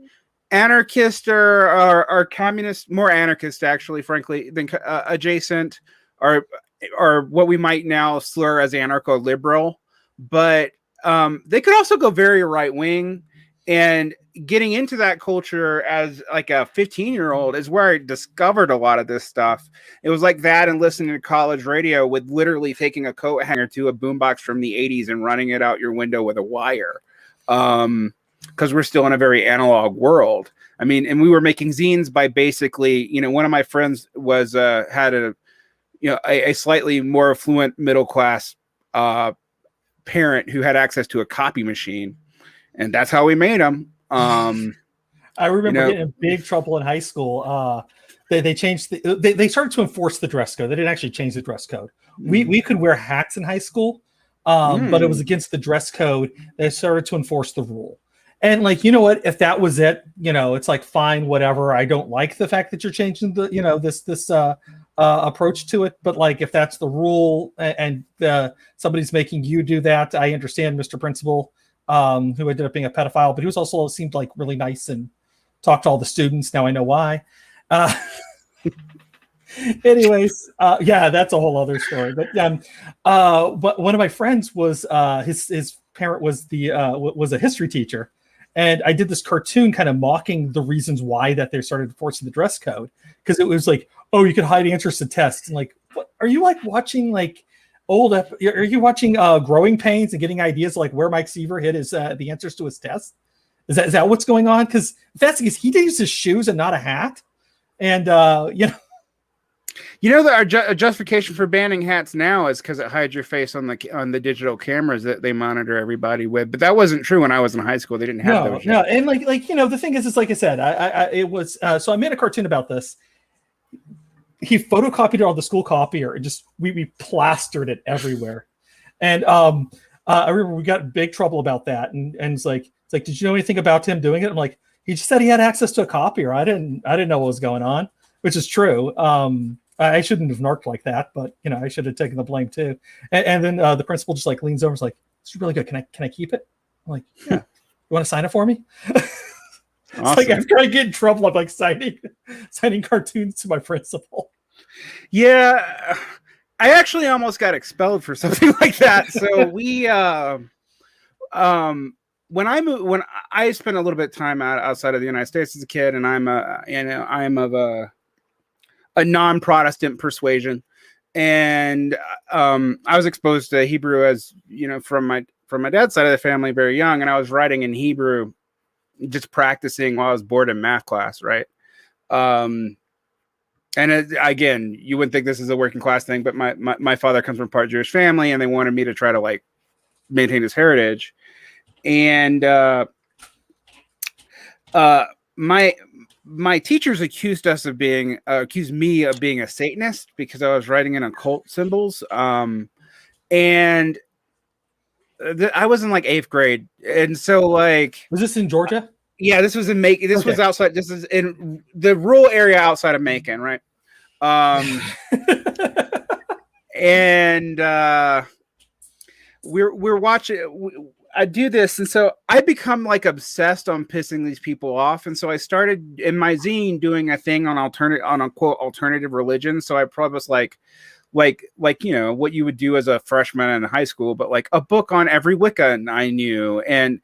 Speaker 1: anarchist or communist, more anarchist actually, frankly, than adjacent, or what we might now slur as anarcho-liberal. But they could also go very right-wing. And getting into that culture as like a 15-year-old is where I discovered a lot of this stuff. It was like that and listening to college radio with literally taking a coat hanger to a boombox from the 80s and running it out your window with a wire. Because we're still in a very analog world. I mean, and we were making zines by basically, you know, one of my friends was had a slightly more affluent middle class parent who had access to a copy machine. And that's how we made them.
Speaker 2: I remember getting in big trouble in high school. They changed they started to enforce the dress code. They didn't actually change the dress code. We could wear hats in high school, but it was against the dress code. They started to enforce the rule. And like, you know what, if that was it, you know, it's like, fine, whatever. I don't like the fact that you're changing the, you know, this approach to it. But like, if that's the rule and somebody's making you do that, I understand Mr. Principal, who ended up being a pedophile, but he was also seemed like really nice and talked to all the students. Now I know why. Anyways, yeah, that's a whole other story. But one of my friends was his parent was was a history teacher, and I did this cartoon kind of mocking the reasons why that they started enforcing the dress code, because it was like, oh, you could hide answers to tests, and like, what are you like watching like Are you watching Growing Pains and getting ideas like where Mike Seaver hid his the answers to his test? Is that what's going on? Because if that's the case, he uses shoes and not a hat. And
Speaker 1: our justification for banning hats now is because it hides your face on the digital cameras that they monitor everybody with. But that wasn't true when I was in high school. They didn't have those yet.
Speaker 2: No, and the thing is like I said, it was so I made a cartoon about this. He photocopied it on the school copier and just we plastered it everywhere. And I remember we got in big trouble about that. And it's like, did you know anything about him doing it? I'm like, he just said he had access to a copier. I didn't know what was going on, which is true. I shouldn't have narked like that, but I should have taken the blame too. And then the principal just like leans over and is like, "It's really good. Can I keep it?" I'm like, "Yeah." You want to sign it for me? Awesome. It's like after I get in trouble, I'm like signing cartoons to my principal.
Speaker 1: Yeah, I actually almost got expelled for something like that. So we, when I spent a little bit of time outside of the United States as a kid, and I'm of a non-Protestant persuasion, and I was exposed to Hebrew as from my dad's side of the family very young, and I was writing in Hebrew, just practicing while I was bored in math class, right? And again, you wouldn't think this is a working class thing, but my father comes from part Jewish family, and they wanted me to try to like maintain his heritage. And my teachers accused me of being a Satanist because I was writing in occult symbols. And I was in like 8th grade, and so like,
Speaker 2: was this in Georgia?
Speaker 1: Yeah, this was in Macon. This was outside. This is in the rural area outside of Macon, right? And we're watching. I do this, and so I become like obsessed on pissing these people off, and so I started in my zine doing a thing on alternative religion. So I probably was like what you would do as a freshman in high school, but like a book on every Wiccan I knew, and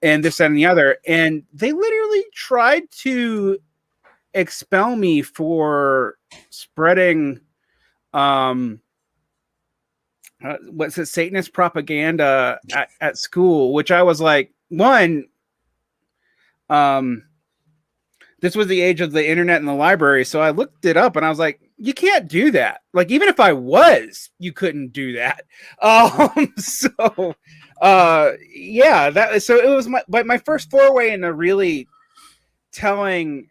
Speaker 1: this that, and the other. And they literally tried to expel me for spreading what's it, Satanist propaganda at school, which I was like, this was the age of the internet and the library, so I looked it up and I was like, you can't do that. Like, even if I was, you couldn't do that. So it was my first foray into really telling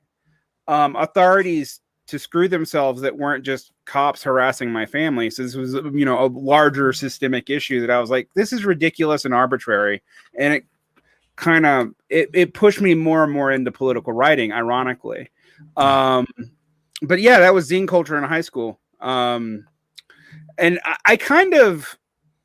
Speaker 1: authorities to screw themselves that weren't just cops harassing my family. So this was, a larger systemic issue that I was like, this is ridiculous and arbitrary. And it kind of, it pushed me more and more into political writing, ironically. But yeah, that was Zen Culture in high school. And I kind of,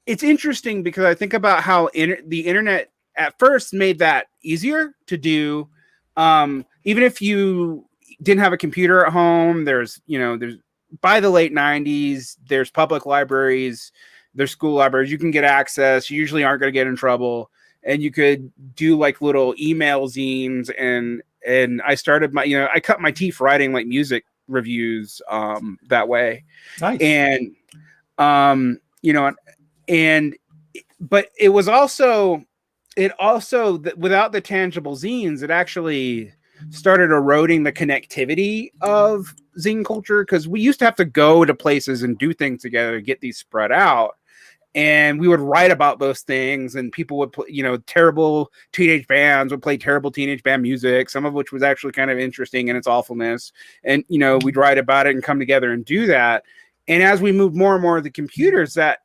Speaker 1: it's interesting because I think about how the internet at first made that easier to do. Even if you didn't have a computer at home, there's by the late 90s, there's public libraries, there's school libraries. You can get access. You usually aren't going to get in trouble. And you could do like little email zines. And I started I cut my teeth writing like music reviews that way.
Speaker 2: Nice.
Speaker 1: And, but it was also, without the tangible zines, it actually started eroding the connectivity of zine culture, because we used to have to go to places and do things together to get these spread out, and we would write about those things, and people would play, terrible teenage bands would play terrible teenage band music, some of which was actually kind of interesting in its awfulness, and we'd write about it and come together and do that. And as we moved more and more to the computers, that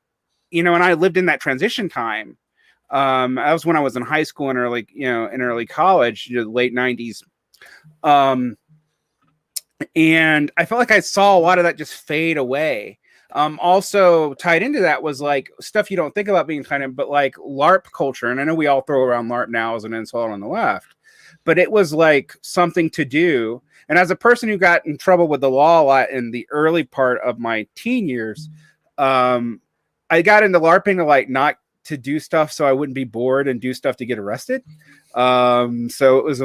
Speaker 1: and I lived in that transition time. That was when I was in high school and early college, the late 90s. And I felt like I saw a lot of that just fade away. Also tied into that was like stuff you don't think about being tied in, but like LARP culture. And I know we all throw around LARP now as an insult on the left, but it was like something to do. And as a person who got in trouble with the law a lot in the early part of my teen years, I got into LARPing to like not to do stuff so I wouldn't be bored and do stuff to get arrested. So it was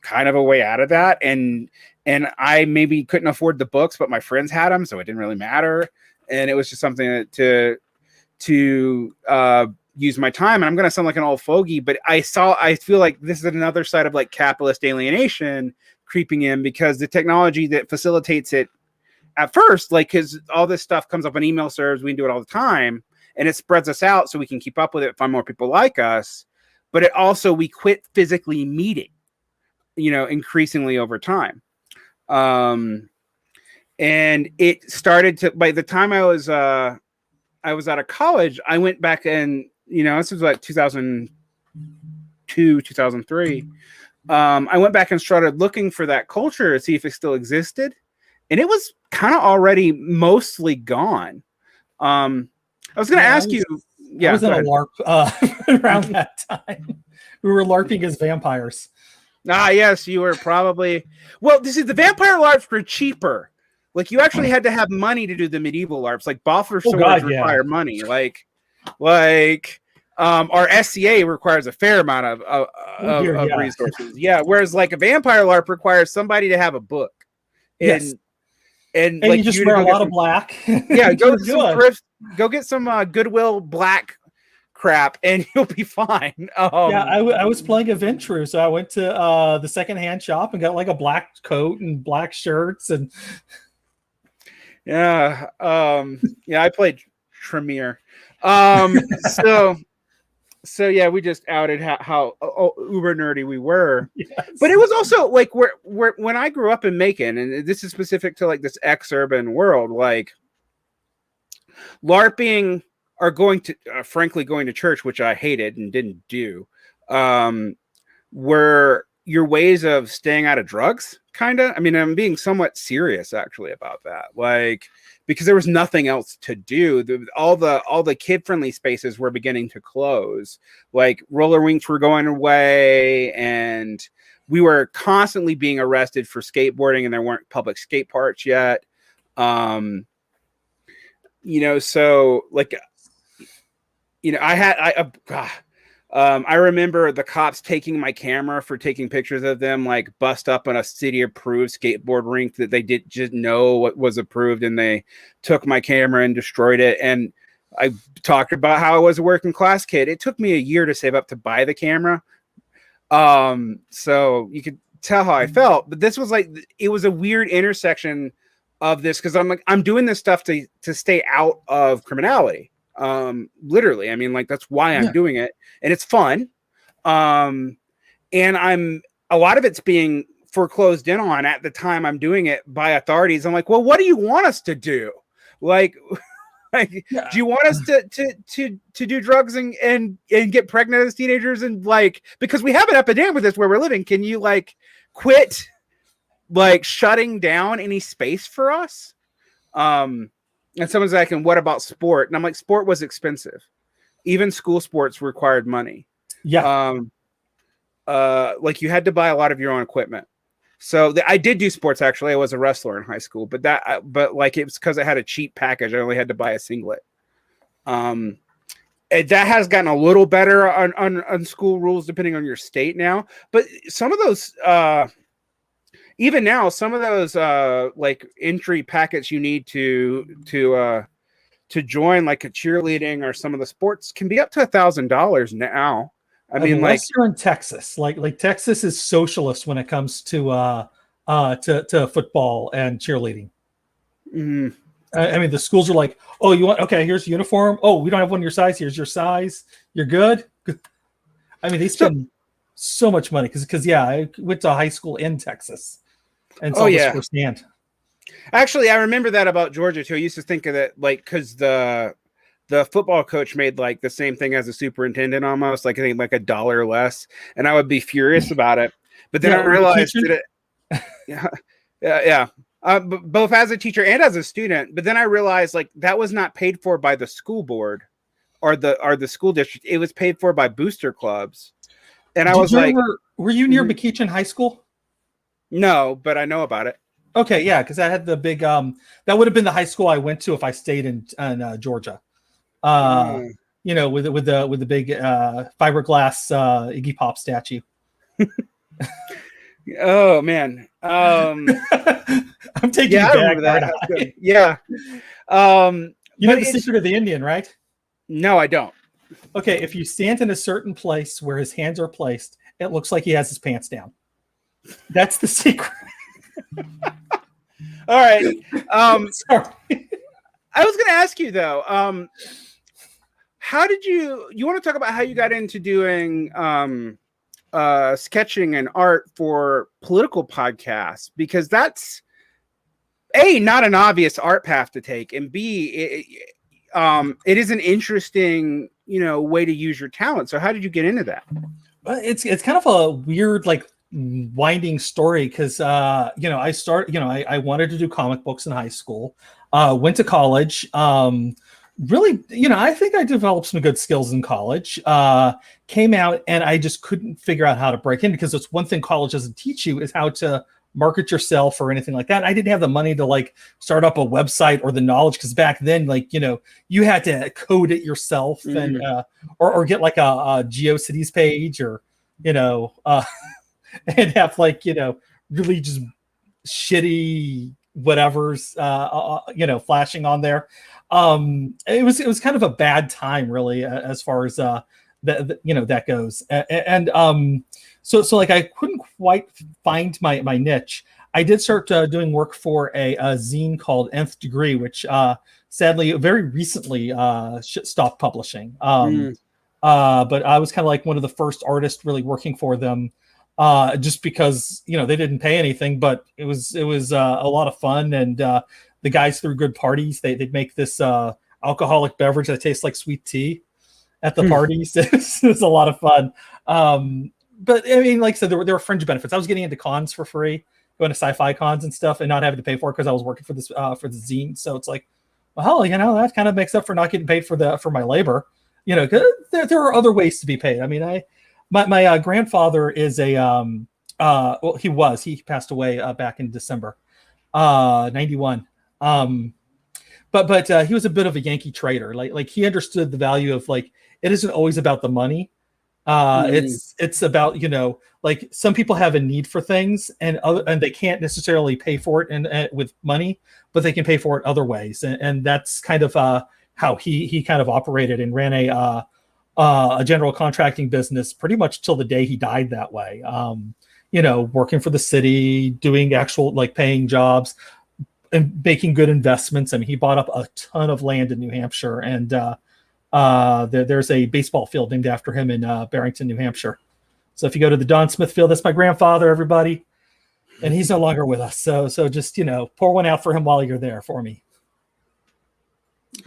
Speaker 1: kind of a way out of that. And I maybe couldn't afford the books, but my friends had them, so it didn't really matter. And it was just something to to use my time. And I'm going to sound like an old fogey, but I feel like this is another side of like capitalist alienation creeping in, because the technology that facilitates it at first, like, because all this stuff comes up on email servers, we can do it all the time, and it spreads us out so we can keep up with it, find more people like us. But it also, we quit physically meeting, increasingly over time. And it started to, by the time I was out of college, I went back and, this was like 2002, 2003. I went back and started looking for that culture to see if it still existed. And it was kind of already mostly gone. I was going to ask you. Yeah,
Speaker 2: I was in a LARP around that time. We were LARPing as vampires.
Speaker 1: Ah, yes, you were probably. Well, this is the vampire LARPs were cheaper. Like, you actually had to have money to do the medieval LARPs. Like, Boffer swords require money. Like, our SCA requires a fair amount of resources. Yeah, whereas like a vampire LARP requires somebody to have a book.
Speaker 2: Yes.
Speaker 1: And
Speaker 2: like, you just wear a lot of black.
Speaker 1: Yeah, go get some Goodwill black crap, and you'll be fine.
Speaker 2: I was playing Aventru, so I went to the secondhand shop and got like a black coat and black shirts, and
Speaker 1: I played Tremere. So yeah, we just outed how uber nerdy we were.
Speaker 2: Yes.
Speaker 1: But it was also like when I grew up in Macon, and this is specific to like this ex-urban world, like LARPing or going to church, which I hated and didn't do, were your ways of staying out of drugs, kind of. I mean, I'm being somewhat serious actually about that, like, because there was nothing else to do. All the kid-friendly spaces were beginning to close. Like, roller rinks were going away, and we were constantly being arrested for skateboarding, and there weren't public skate parks yet. So like, I remember the cops taking my camera for taking pictures of them, like, bust up on a city-approved skateboard rink that they did just know what was approved, and they took my camera and destroyed it. And I talked about how I was a working class kid. It took me a year to save up to buy the camera. So you could tell how I felt. But this was like, it was a weird intersection of this, because I'm like, I'm doing this stuff to stay out of criminality. Literally, I mean, like, that's why I'm doing it, and it's fun. And a lot of it's being foreclosed in on at the time I'm doing it by authorities. I'm like, well, what do you want us to do? Like, do you want us to do drugs and get pregnant as teenagers, and like, because we have an epidemic with this where we're living, can you like quit like shutting down any space for us? And someone's like, and what about sport? And I'm like, sport was expensive. Even school sports required money.
Speaker 2: Yeah.
Speaker 1: Like, you had to buy a lot of your own equipment. So I did do sports, actually. I was a wrestler in high school, but like, it was because I had a cheap package. I only had to buy a singlet. And that has gotten a little better on school rules, depending on your state now. But some of those, even now, some of those like entry packets you need to join, like a cheerleading or some of the sports, can be up to $1,000 now. I mean,
Speaker 2: unless
Speaker 1: like,
Speaker 2: you're in Texas, like Texas is socialist when it comes to football and cheerleading.
Speaker 1: Mm-hmm.
Speaker 2: I mean, the schools are like, oh, you want, okay, here's uniform. Oh, we don't have one your size. Here's your size. You're good. I mean, they spend so much money because I went to high school in Texas and saw this firsthand.
Speaker 1: Actually, I remember that about Georgia too. I used to think of it like, because the football coach made like the same thing as a superintendent, almost, like, I think like $1 less, and I would be furious about it. But then I realized both as a teacher and as a student. But then I realized, like, that was not paid for by the school board or the school district. It was paid for by booster clubs. And I was like,
Speaker 2: were you near McEachin High School?
Speaker 1: No, but I know about it.
Speaker 2: Okay, yeah, because I had the big that would have been the high school I went to if I stayed in Georgia. With the big fiberglass Iggy Pop statue.
Speaker 1: Oh man. I'm
Speaker 2: taking you back.
Speaker 1: I remember that. Yeah.
Speaker 2: You know the secret of the Indian, right?
Speaker 1: No, I don't.
Speaker 2: Okay, if you stand in a certain place where his hands are placed, it looks like he has his pants down. That's the secret.
Speaker 1: All right.
Speaker 2: Sorry.
Speaker 1: I was going to ask you though. How did you want to talk about how you got into doing sketching and art for political podcasts? Because that's A, not an obvious art path to take, and B, it is an interesting, way to use your talent. So how did you get into that?
Speaker 2: It's kind of a weird, like, winding story because I started, I wanted to do comic books in high school, went to college, really, I think I developed some good skills in college, came out, and I just couldn't figure out how to break in, because it's one thing college doesn't teach you is how to market yourself or anything like that. I didn't have the money to like start up a website or the knowledge, because back then, like, you had to code it yourself, and or get like a GeoCities page, or and have like really just shitty whatever's flashing on there. It was kind of a bad time, really, as far as that goes. So like I couldn't quite find my niche. I did start doing work for a zine called Nth Degree, which sadly very recently stopped publishing. But I was kind of like one of the first artists really working for them, just because they didn't pay anything, but it was a lot of fun, and the guys threw good parties. They'd make this alcoholic beverage that tastes like sweet tea at the parties. It was a lot of fun. But I mean, like I said, there were fringe benefits. I was getting into cons for free, going to sci-fi cons and stuff, and not having to pay for it because I was working for this for the zine. So it's like, well, that kind of makes up for not getting paid for my labor. Cause there are other ways to be paid. I mean, my grandfather is a he passed away back in December 91. But he was a bit of a Yankee trader. Like he understood the value of, like, it isn't always about the money. It's about, like, some people have a need for things, and they can't necessarily pay for it and with money, but they can pay for it other ways. And that's kind of how he kind of operated, and ran a general contracting business pretty much till the day he died that way. Working for the city, doing actual, like, paying jobs and making good investments. I mean, he bought up a ton of land in New Hampshire, and there's a baseball field named after him in Barrington, New Hampshire. So if you go to the Don Smith Field, that's my grandfather, everybody, and he's no longer with us. So just pour one out for him while you're there for me.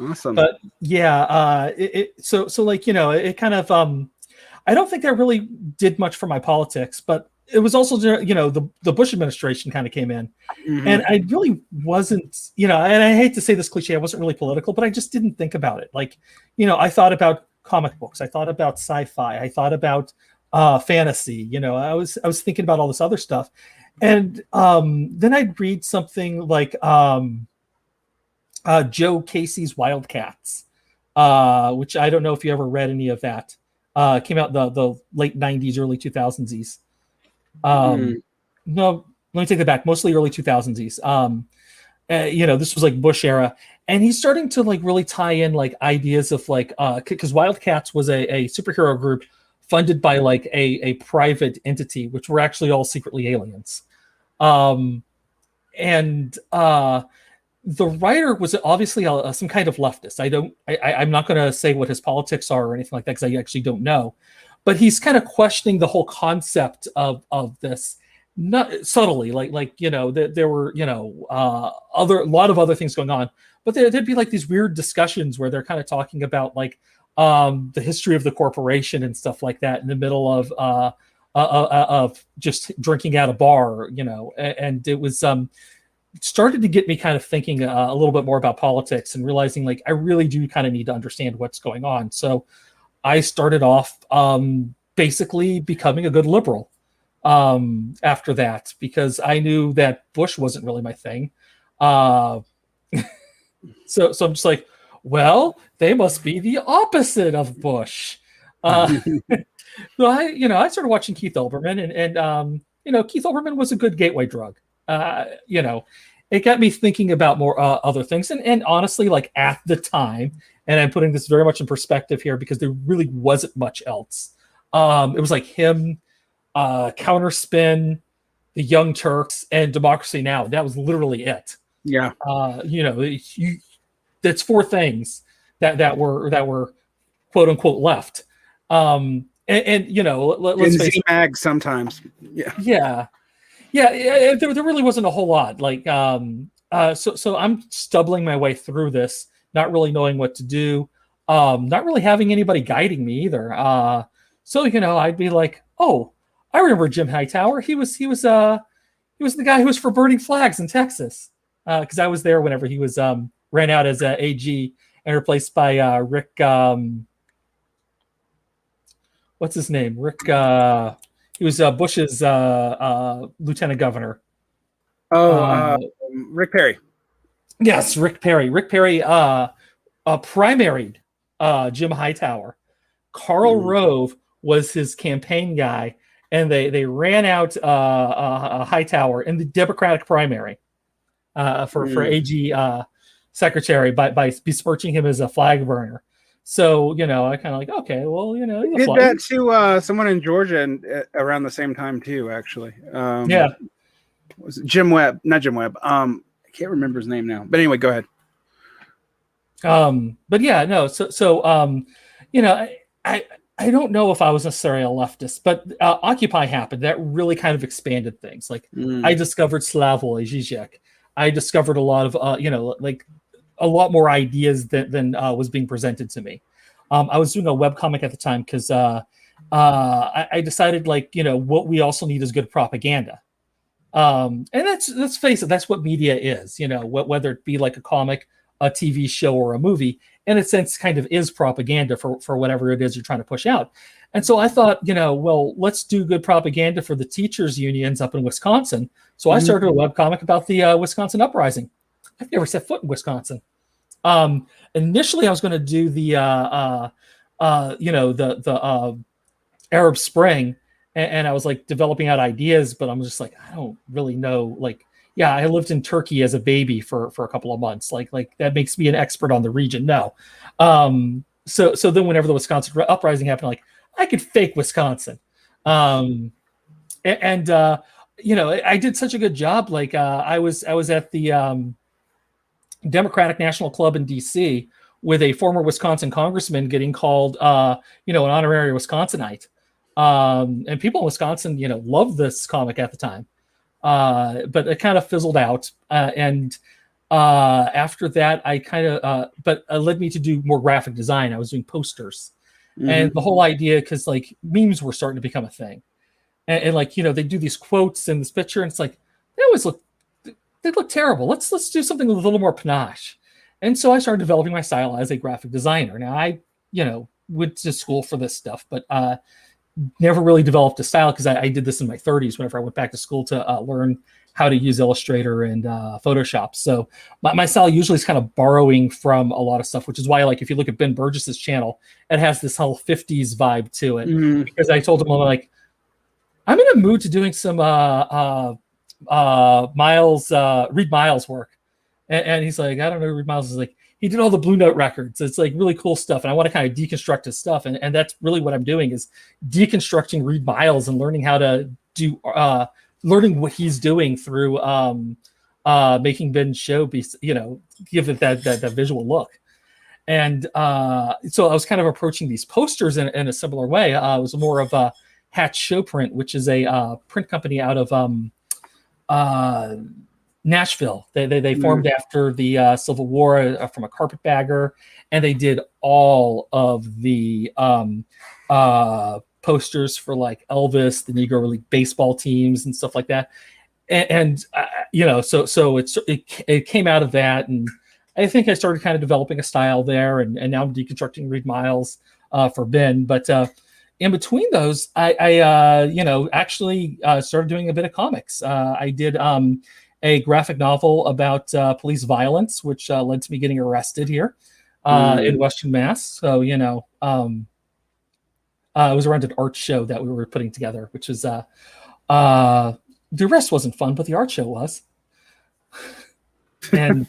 Speaker 1: Awesome.
Speaker 2: But yeah, so like, it kind of I don't think that really did much for my politics, but it was also, the Bush administration kind of came in, and I really wasn't, and I hate to say this cliche, I wasn't really political, but I just didn't think about it. Like, I thought about comic books, I thought about sci-fi, I thought about fantasy, I was thinking about all this other stuff. And then I'd read something like Joe Casey's Wildcats, which I don't know if you ever read any of that. Came out the late 90s, early 2000s. No, let me take that back. Mostly early 2000s. This was like Bush era, and he's starting to, like, really tie in, like, ideas of, like, because Wildcats was a superhero group funded by, like, a private entity, which were actually all secretly aliens. And the writer was obviously some kind of leftist. I'm not going to say what his politics are or anything like that, because I actually don't know. But he's kind of questioning the whole concept of this, not subtly, like there were a lot of other things going on, but there'd be, like, these weird discussions where they're kind of talking about, like, the history of the corporation and stuff like that in the middle of just drinking at a bar, and it was started to get me kind of thinking a little bit more about politics, and realizing, like, I really do kind of need to understand what's going on. So I started off basically becoming a good liberal after that, because I knew that Bush wasn't really my thing. So I'm just like, well, they must be the opposite of Bush. So I started watching Keith Olbermann, and Keith Olbermann was a good gateway drug. It got me thinking about more other things. And honestly, like, at the time, and I'm putting this very much in perspective here because there really wasn't much else. It was like him, Counterspin, The Young Turks, and Democracy Now. That was literally it.
Speaker 1: Yeah.
Speaker 2: That's four things that were quote unquote left. And let's face it.
Speaker 1: Z-Mag sometimes.
Speaker 2: Yeah. There really wasn't a whole lot. Like, so I'm stumbling my way through this, not really knowing what to do, not really having anybody guiding me either. So I'd be like, oh, I remember Jim Hightower. He was the guy who was for burning flags in Texas, because I was there whenever he was ran out as AG and replaced by Rick. What's his name? Rick. He was Bush's lieutenant governor.
Speaker 1: Rick Perry.
Speaker 2: Yes, Rick Perry. Rick Perry primaried Jim Hightower. Karl Rove was his campaign guy, and they ran out Hightower in the Democratic primary for AG secretary by besmirching him as a flag burner. So, I kind of like, okay, well, did
Speaker 1: that to someone in Georgia around the same time too, actually. Was it Jim Webb? Not Jim Webb. I can't remember his name now. But anyway, go ahead.
Speaker 2: But yeah, no. So I don't know if I was necessarily a leftist, but Occupy happened. That really kind of expanded things. Like I discovered Slavoj Žižek. I discovered a lot of like a lot more ideas than was being presented to me. I was doing a webcomic at the time because I decided, like, what we also need is good propaganda. And let's face it, that's what media is, whether it be like a comic, a TV show, or a movie, in a sense kind of is propaganda for whatever it is you're trying to push out. And so I thought, well, let's do good propaganda for the teachers unions up in Wisconsin. So I started a webcomic about the Wisconsin uprising. I've never set foot in Wisconsin. Initially I was going to do the Arab Spring, and I was like developing out ideas, but I'm just like, I don't really know. Like, yeah, I lived in Turkey as a baby for a couple of months. Like that makes me an expert on the region. No. So then whenever the Wisconsin uprising happened, like I could fake Wisconsin. I did such a good job. Like I was at the Democratic National Club in DC with a former Wisconsin congressman getting called, an honorary Wisconsinite. And people in Wisconsin, loved this comic at the time. But it kind of fizzled out. And after that, I kind of, but it led me to do more graphic design. I was doing posters. And the whole idea, because like memes were starting to become a thing. And like, they do these quotes in this picture, and it's like, they look terrible. Let's do something with a little more panache. And so I started developing my style as a graphic designer. Now I, went to school for this stuff, but never really developed a style because I did this in my 30s whenever I went back to school to learn how to use Illustrator and Photoshop. So my style usually is kind of borrowing from a lot of stuff, which is why, like, if you look at Ben Burgess's channel, it has this whole 50s vibe to it. Because I told him, I'm like, I'm in a mood to doing some Reed Myles work. And he's like, I don't know, Reed Myles is like, he did all the Blue Note records. It's like really cool stuff. And I want to kind of deconstruct his stuff. And that's really what I'm doing, is deconstructing Reed Myles and learning how to do, learning what he's doing through making Ben's show be, give it that visual look. And so I was kind of approaching these posters in a similar way. It was more of a Hatch Showprint, which is a print company out of Nashville. They formed after the Civil War from a carpetbagger, and they did all of the posters for like Elvis, the Negro League baseball teams, and stuff like that. And so it came out of that, and I think I started kind of developing a style there, and now I'm deconstructing Reed Myles for Ben. But in between those, I actually started doing a bit of comics. I did a graphic novel about police violence, which led to me getting arrested here in Western Mass. So, it was around an art show that we were putting together, which was the arrest wasn't fun, but the art show was. And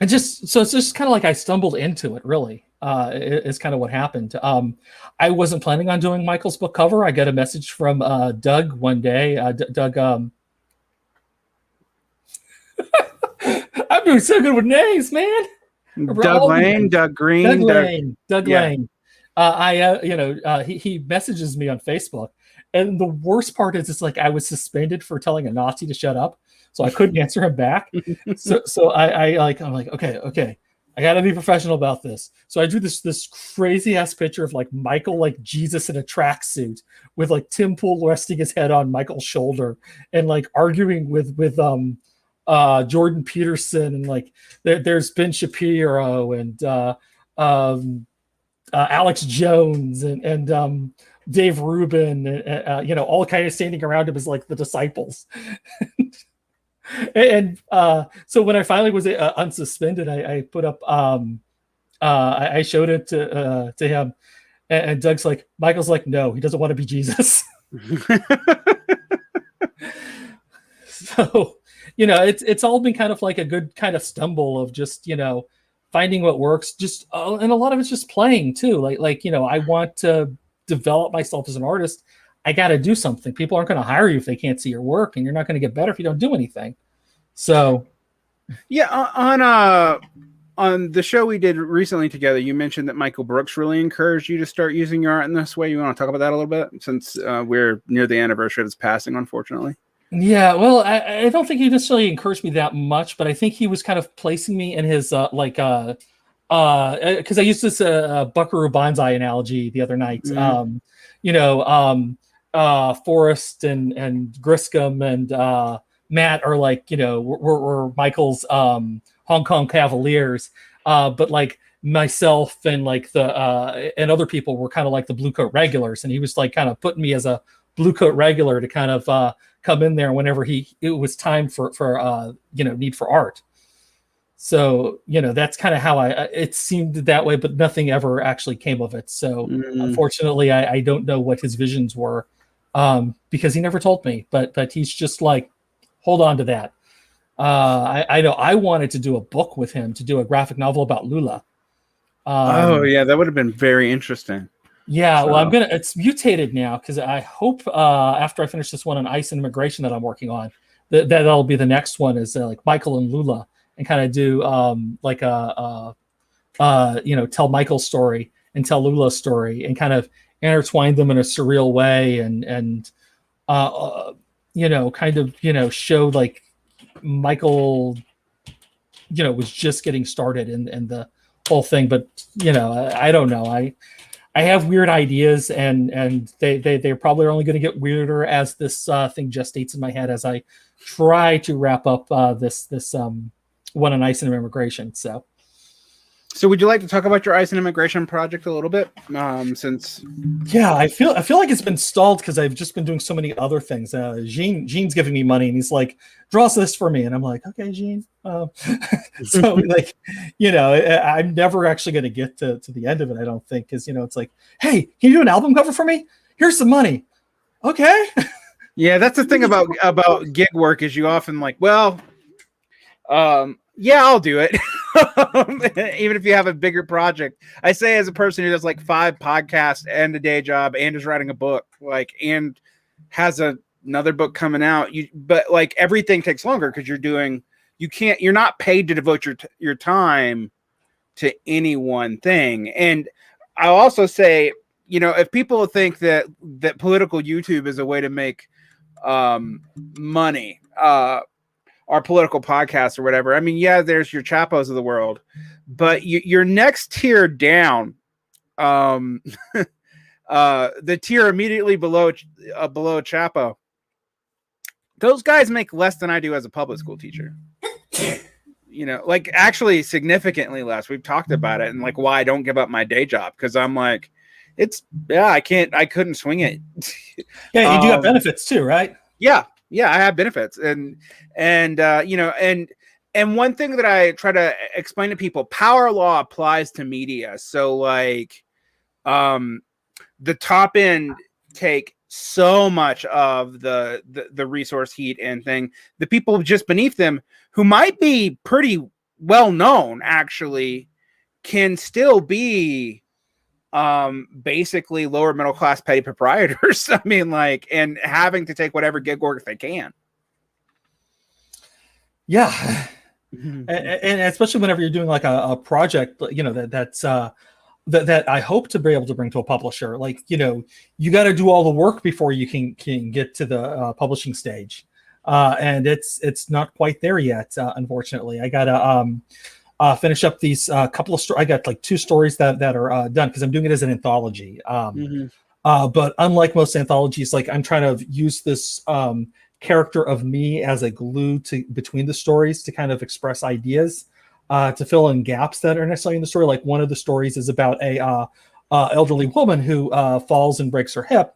Speaker 2: And just so it's just kind of like I stumbled into it. Really, is kind of what happened. I wasn't planning on doing Michael's book cover. I got a message from Doug one day. Doug, I'm doing so good with names, man.
Speaker 1: Doug
Speaker 2: All the
Speaker 1: Lane,
Speaker 2: names.
Speaker 1: Doug
Speaker 2: Doug
Speaker 1: Green,
Speaker 2: Lane. Doug
Speaker 1: yeah.
Speaker 2: Lane. He messages me on Facebook, and the worst part is, it's like I was suspended for telling a Nazi to shut up, so I couldn't answer him back. I'm like, okay, I got to be professional about this. So I drew this crazy ass picture of like Michael, like Jesus in a tracksuit, with like Tim Pool resting his head on Michael's shoulder, and like arguing with Jordan Peterson, and like there's Ben Shapiro and Alex Jones and Dave Rubin, all kind of standing around him as like the disciples. and so when I finally was unsuspended, I put up, I showed it to him, and Doug's like, Michael's like, no, he doesn't want to be Jesus. So, it's all been kind of like a good kind of stumble of just, finding what works, just and a lot of it's just playing too. I want to develop myself as an artist. I got to do something. People aren't going to hire you if they can't see your work, and you're not going to get better if you don't do anything. So,
Speaker 1: yeah, on the show we did recently together, you mentioned that Michael Brooks really encouraged you to start using your art in this way. You want to talk about that a little bit, since we're near the anniversary of his passing, unfortunately?
Speaker 2: Yeah, well, I don't think he necessarily encouraged me that much, but I think he was kind of placing me in his because I used this Buckaroo Banzai analogy the other night.
Speaker 1: Mm-hmm.
Speaker 2: Forrest and Griscom and Matt are like, we're Michael's Hong Kong Cavaliers, but like myself and like the and other people were kind of like the blue coat regulars, and he was like kind of putting me as a blue coat regular to kind of come in there whenever it was time for need for art. So that's kind of how it seemed that way, but nothing ever actually came of it. So unfortunately, I don't know what his visions were, because he never told me. But he's just like, hold on to that. I know I wanted to do a book with him, to do a graphic novel about Lula.
Speaker 1: Oh yeah, that would have been very interesting.
Speaker 2: Yeah, so. Well, it's mutated now, because I hope after I finish this one on ICE and immigration that I'm working on, that'll be the next one, is like Michael and Lula, and kind of do tell Michael's story and tell Lula's story, and kind of intertwine them in a surreal way, and kind of show like Michael was just getting started in the whole thing. But I don't know, I have weird ideas, and they're probably only going to get weirder as this thing gestates in my head, as I try to wrap up this one on ICE and immigration.
Speaker 1: So would you like to talk about your ICE and immigration project a little bit? Since
Speaker 2: I feel like it's been stalled because I've just been doing so many other things. Gene's giving me money, and he's like, draw this for me, and I'm like, okay, Gene. So like, I'm never actually going to get to the end of it, I don't think, because it's like, hey, can you do an album cover for me? Here's some money. Okay.
Speaker 1: Yeah, that's the thing about gig work, is you often like, well, yeah, I'll do it. Even if you have a bigger project. I say, as a person who does like 5 podcasts and a day job and is writing a book, like, and has another book coming out, but like everything takes longer, because you're not paid to devote your time to any one thing. And I'll also say, if people think that political YouTube is a way to make money, our political podcasts or whatever. I mean, yeah, there's your Chapos of the world, but your next tier down, the tier immediately below Chapo, those guys make less than I do as a public school teacher. Like actually significantly less. We've talked about it, and like why I don't give up my day job, because I'm like, I couldn't swing it.
Speaker 2: Yeah, you do have benefits too, right?
Speaker 1: Yeah, I have benefits, and one thing that I try to explain to people, power law applies to media. So like, the top end take so much of the resource heat and thing. The people just beneath them, who might be pretty well known actually can still be basically lower middle class petty proprietors. I mean, like, and having to take whatever gig work they can.
Speaker 2: Yeah. And especially whenever you're doing like a project, that I hope to be able to bring to a publisher, like, you got to do all the work before you can get to the publishing stage. And it's not quite there yet. Unfortunately, I got to finish up these couple of stories. I got like 2 stories that are done because I'm doing it as an anthology. But unlike most anthologies, like, I'm trying to use this character of me as a glue between the stories to kind of express ideas, to fill in gaps that are necessarily in the story. Like, one of the stories is about a elderly woman who falls and breaks her hip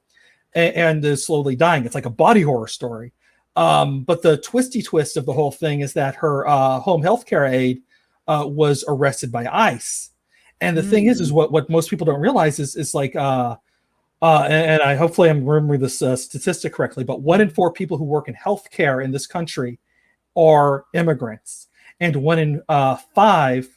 Speaker 2: and is slowly dying. It's like a body horror story. But the twisty twist of the whole thing is that her home healthcare aide was arrested by ICE. And the thing is what most people don't realize is like, and I hopefully I'm remembering this statistic correctly, but 1 in 4 people who work in healthcare in this country are immigrants, and 1 in 5.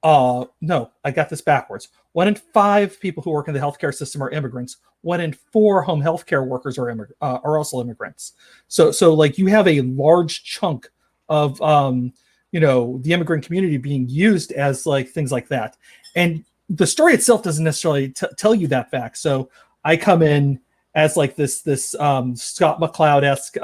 Speaker 2: No, I got this backwards. 1 in 5 people who work in the healthcare system are immigrants. 1 in 4 home healthcare workers are also immigrants. So like, you have a large chunk of the immigrant community being used as like things like that, and the story itself doesn't necessarily tell you that fact. So I come in as like this Scott McCloud-esque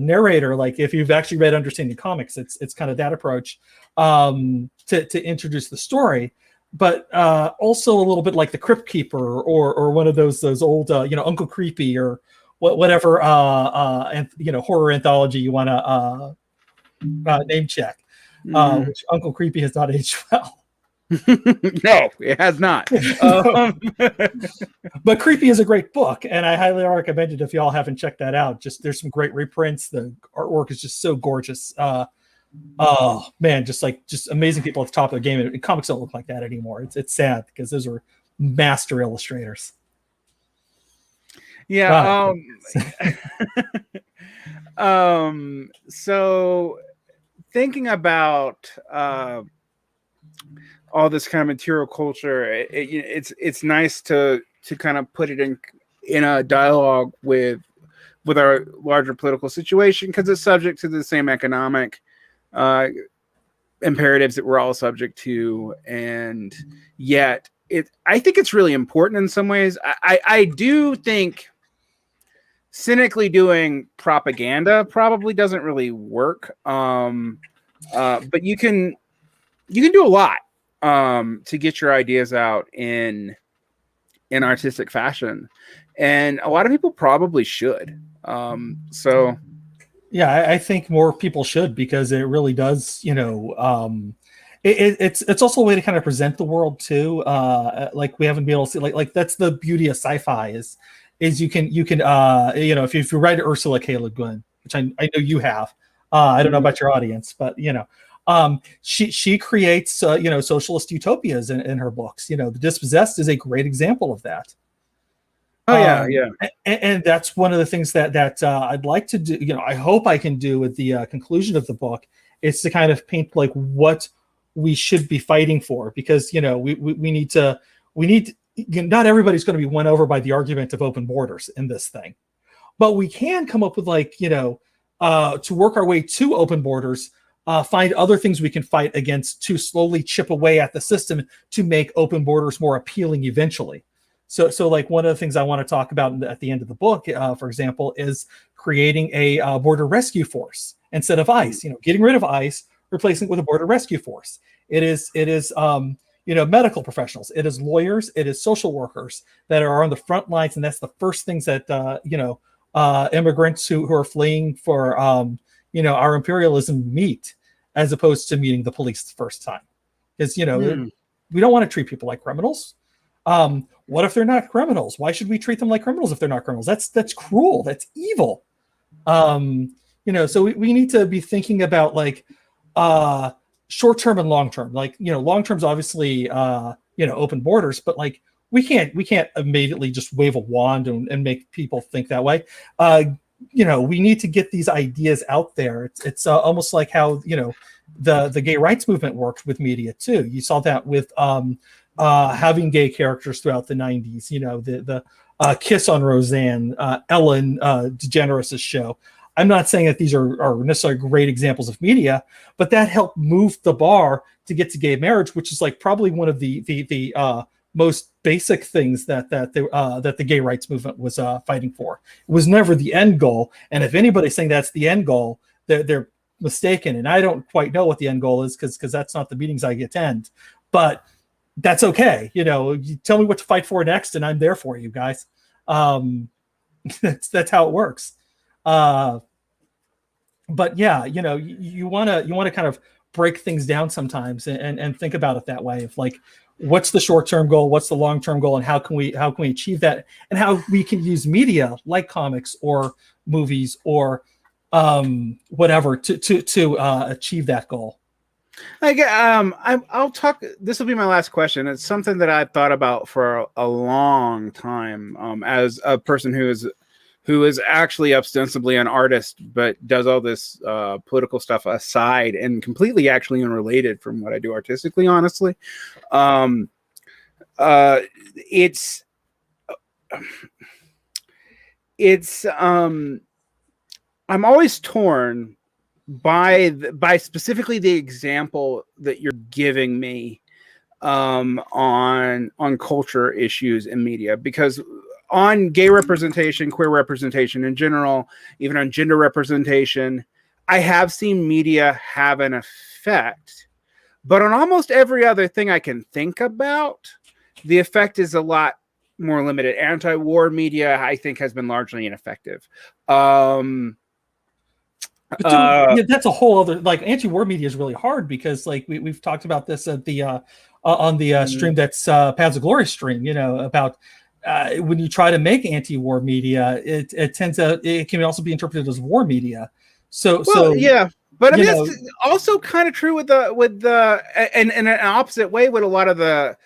Speaker 2: narrator. Like, if you've actually read Understanding Comics, it's kind of that approach to introduce the story, but also a little bit like the Crypt Keeper or one of those old Uncle Creepy or whatever horror anthology you want to name check. Which Uncle Creepy has not aged well.
Speaker 1: No, it has not.
Speaker 2: But Creepy is a great book, and I highly recommend it if y'all haven't checked that out. Just, there's some great reprints. The artwork is just so gorgeous. Oh man, just amazing people at the top of the game. And comics don't look like that anymore. It's sad because those are master illustrators.
Speaker 1: Yeah. So thinking about all this kind of material culture, it's nice to kind of put it in a dialogue with our larger political situation, because it's subject to the same economic imperatives that we're all subject to, and yet I think it's really important in some ways. I do think cynically doing propaganda probably doesn't really work, but you can do a lot to get your ideas out in artistic fashion, and a lot of people probably should. So
Speaker 2: yeah, I think more people should, because it really does, it's also a way to kind of present the world too. Like, we haven't been able to see, like that's the beauty of sci-fi is you can if you write Ursula K. Le Guin, which I know you have. I don't know about your audience, but she creates socialist utopias in her books. The Dispossessed is a great example of that.
Speaker 1: Oh yeah.
Speaker 2: And that's one of the things that I'd like to do. I hope I can do with the conclusion of the book, is to kind of paint like what we should be fighting for, because we need to not everybody's going to be won over by the argument of open borders in this thing, but we can come up with to work our way to open borders. Find other things we can fight against to slowly chip away at the system to make open borders more appealing eventually. So like, one of the things I want to talk about at the end of the book, for example, is creating a border rescue force instead of ICE. Getting rid of ICE, replacing it with a border rescue force. It is medical professionals. It is lawyers. It is social workers that are on the front lines, and that's the first things that immigrants who are fleeing for our imperialism meet, as opposed to meeting the police the first time, because we don't want to treat people like criminals. What if they're not criminals? Why should we treat them like criminals if they're not criminals? That's cruel. That's evil. So we need to be thinking about like short term and long term. Like, long term's obviously open borders, but like, we can't immediately just wave a wand and make people think that way. We need to get these ideas out there. It's almost like how the gay rights movement worked with media too. You saw that with having gay characters throughout the 90s. You know, the Kiss on Roseanne, Ellen DeGeneres' show. I'm not saying that these are necessarily great examples of media, but that helped move the bar to get to gay marriage, which is like probably one of the most basic things that the gay rights movement was fighting for. It was never the end goal, and if anybody's saying that's the end goal, they're mistaken. And I don't quite know what the end goal is because that's not the meetings I attend, but that's okay. You know, you tell me what to fight for next, and I'm there for you guys. That's how it works. But yeah, you know, you want to kind of break things down sometimes and think about it that way of like, what's the short-term goal, what's the long-term goal, and how can we achieve that, and how we can use media like comics or movies or whatever to achieve that goal.
Speaker 1: I'll talk. This will be my last question. It's something that I've thought about for a long time. As a person who is actually ostensibly an artist, but does all this political stuff aside and completely actually unrelated from what I do artistically, honestly. I'm always torn by specifically the example that you're giving me on culture issues in media, because on gay representation, queer representation in general, even on gender representation, I have seen media have an effect. But on almost every other thing I can think about, the effect is a lot more limited. Anti-war media, I think, has been largely ineffective.
Speaker 2: But that's a whole other, like, anti-war media is really hard because like we've talked about this at the on the stream that's Paths of Glory stream, you know, about when you try to make anti-war media, it can also be interpreted as war media. So
Speaker 1: yeah, but I mean it's also kind of true with the and in an opposite way with a lot of the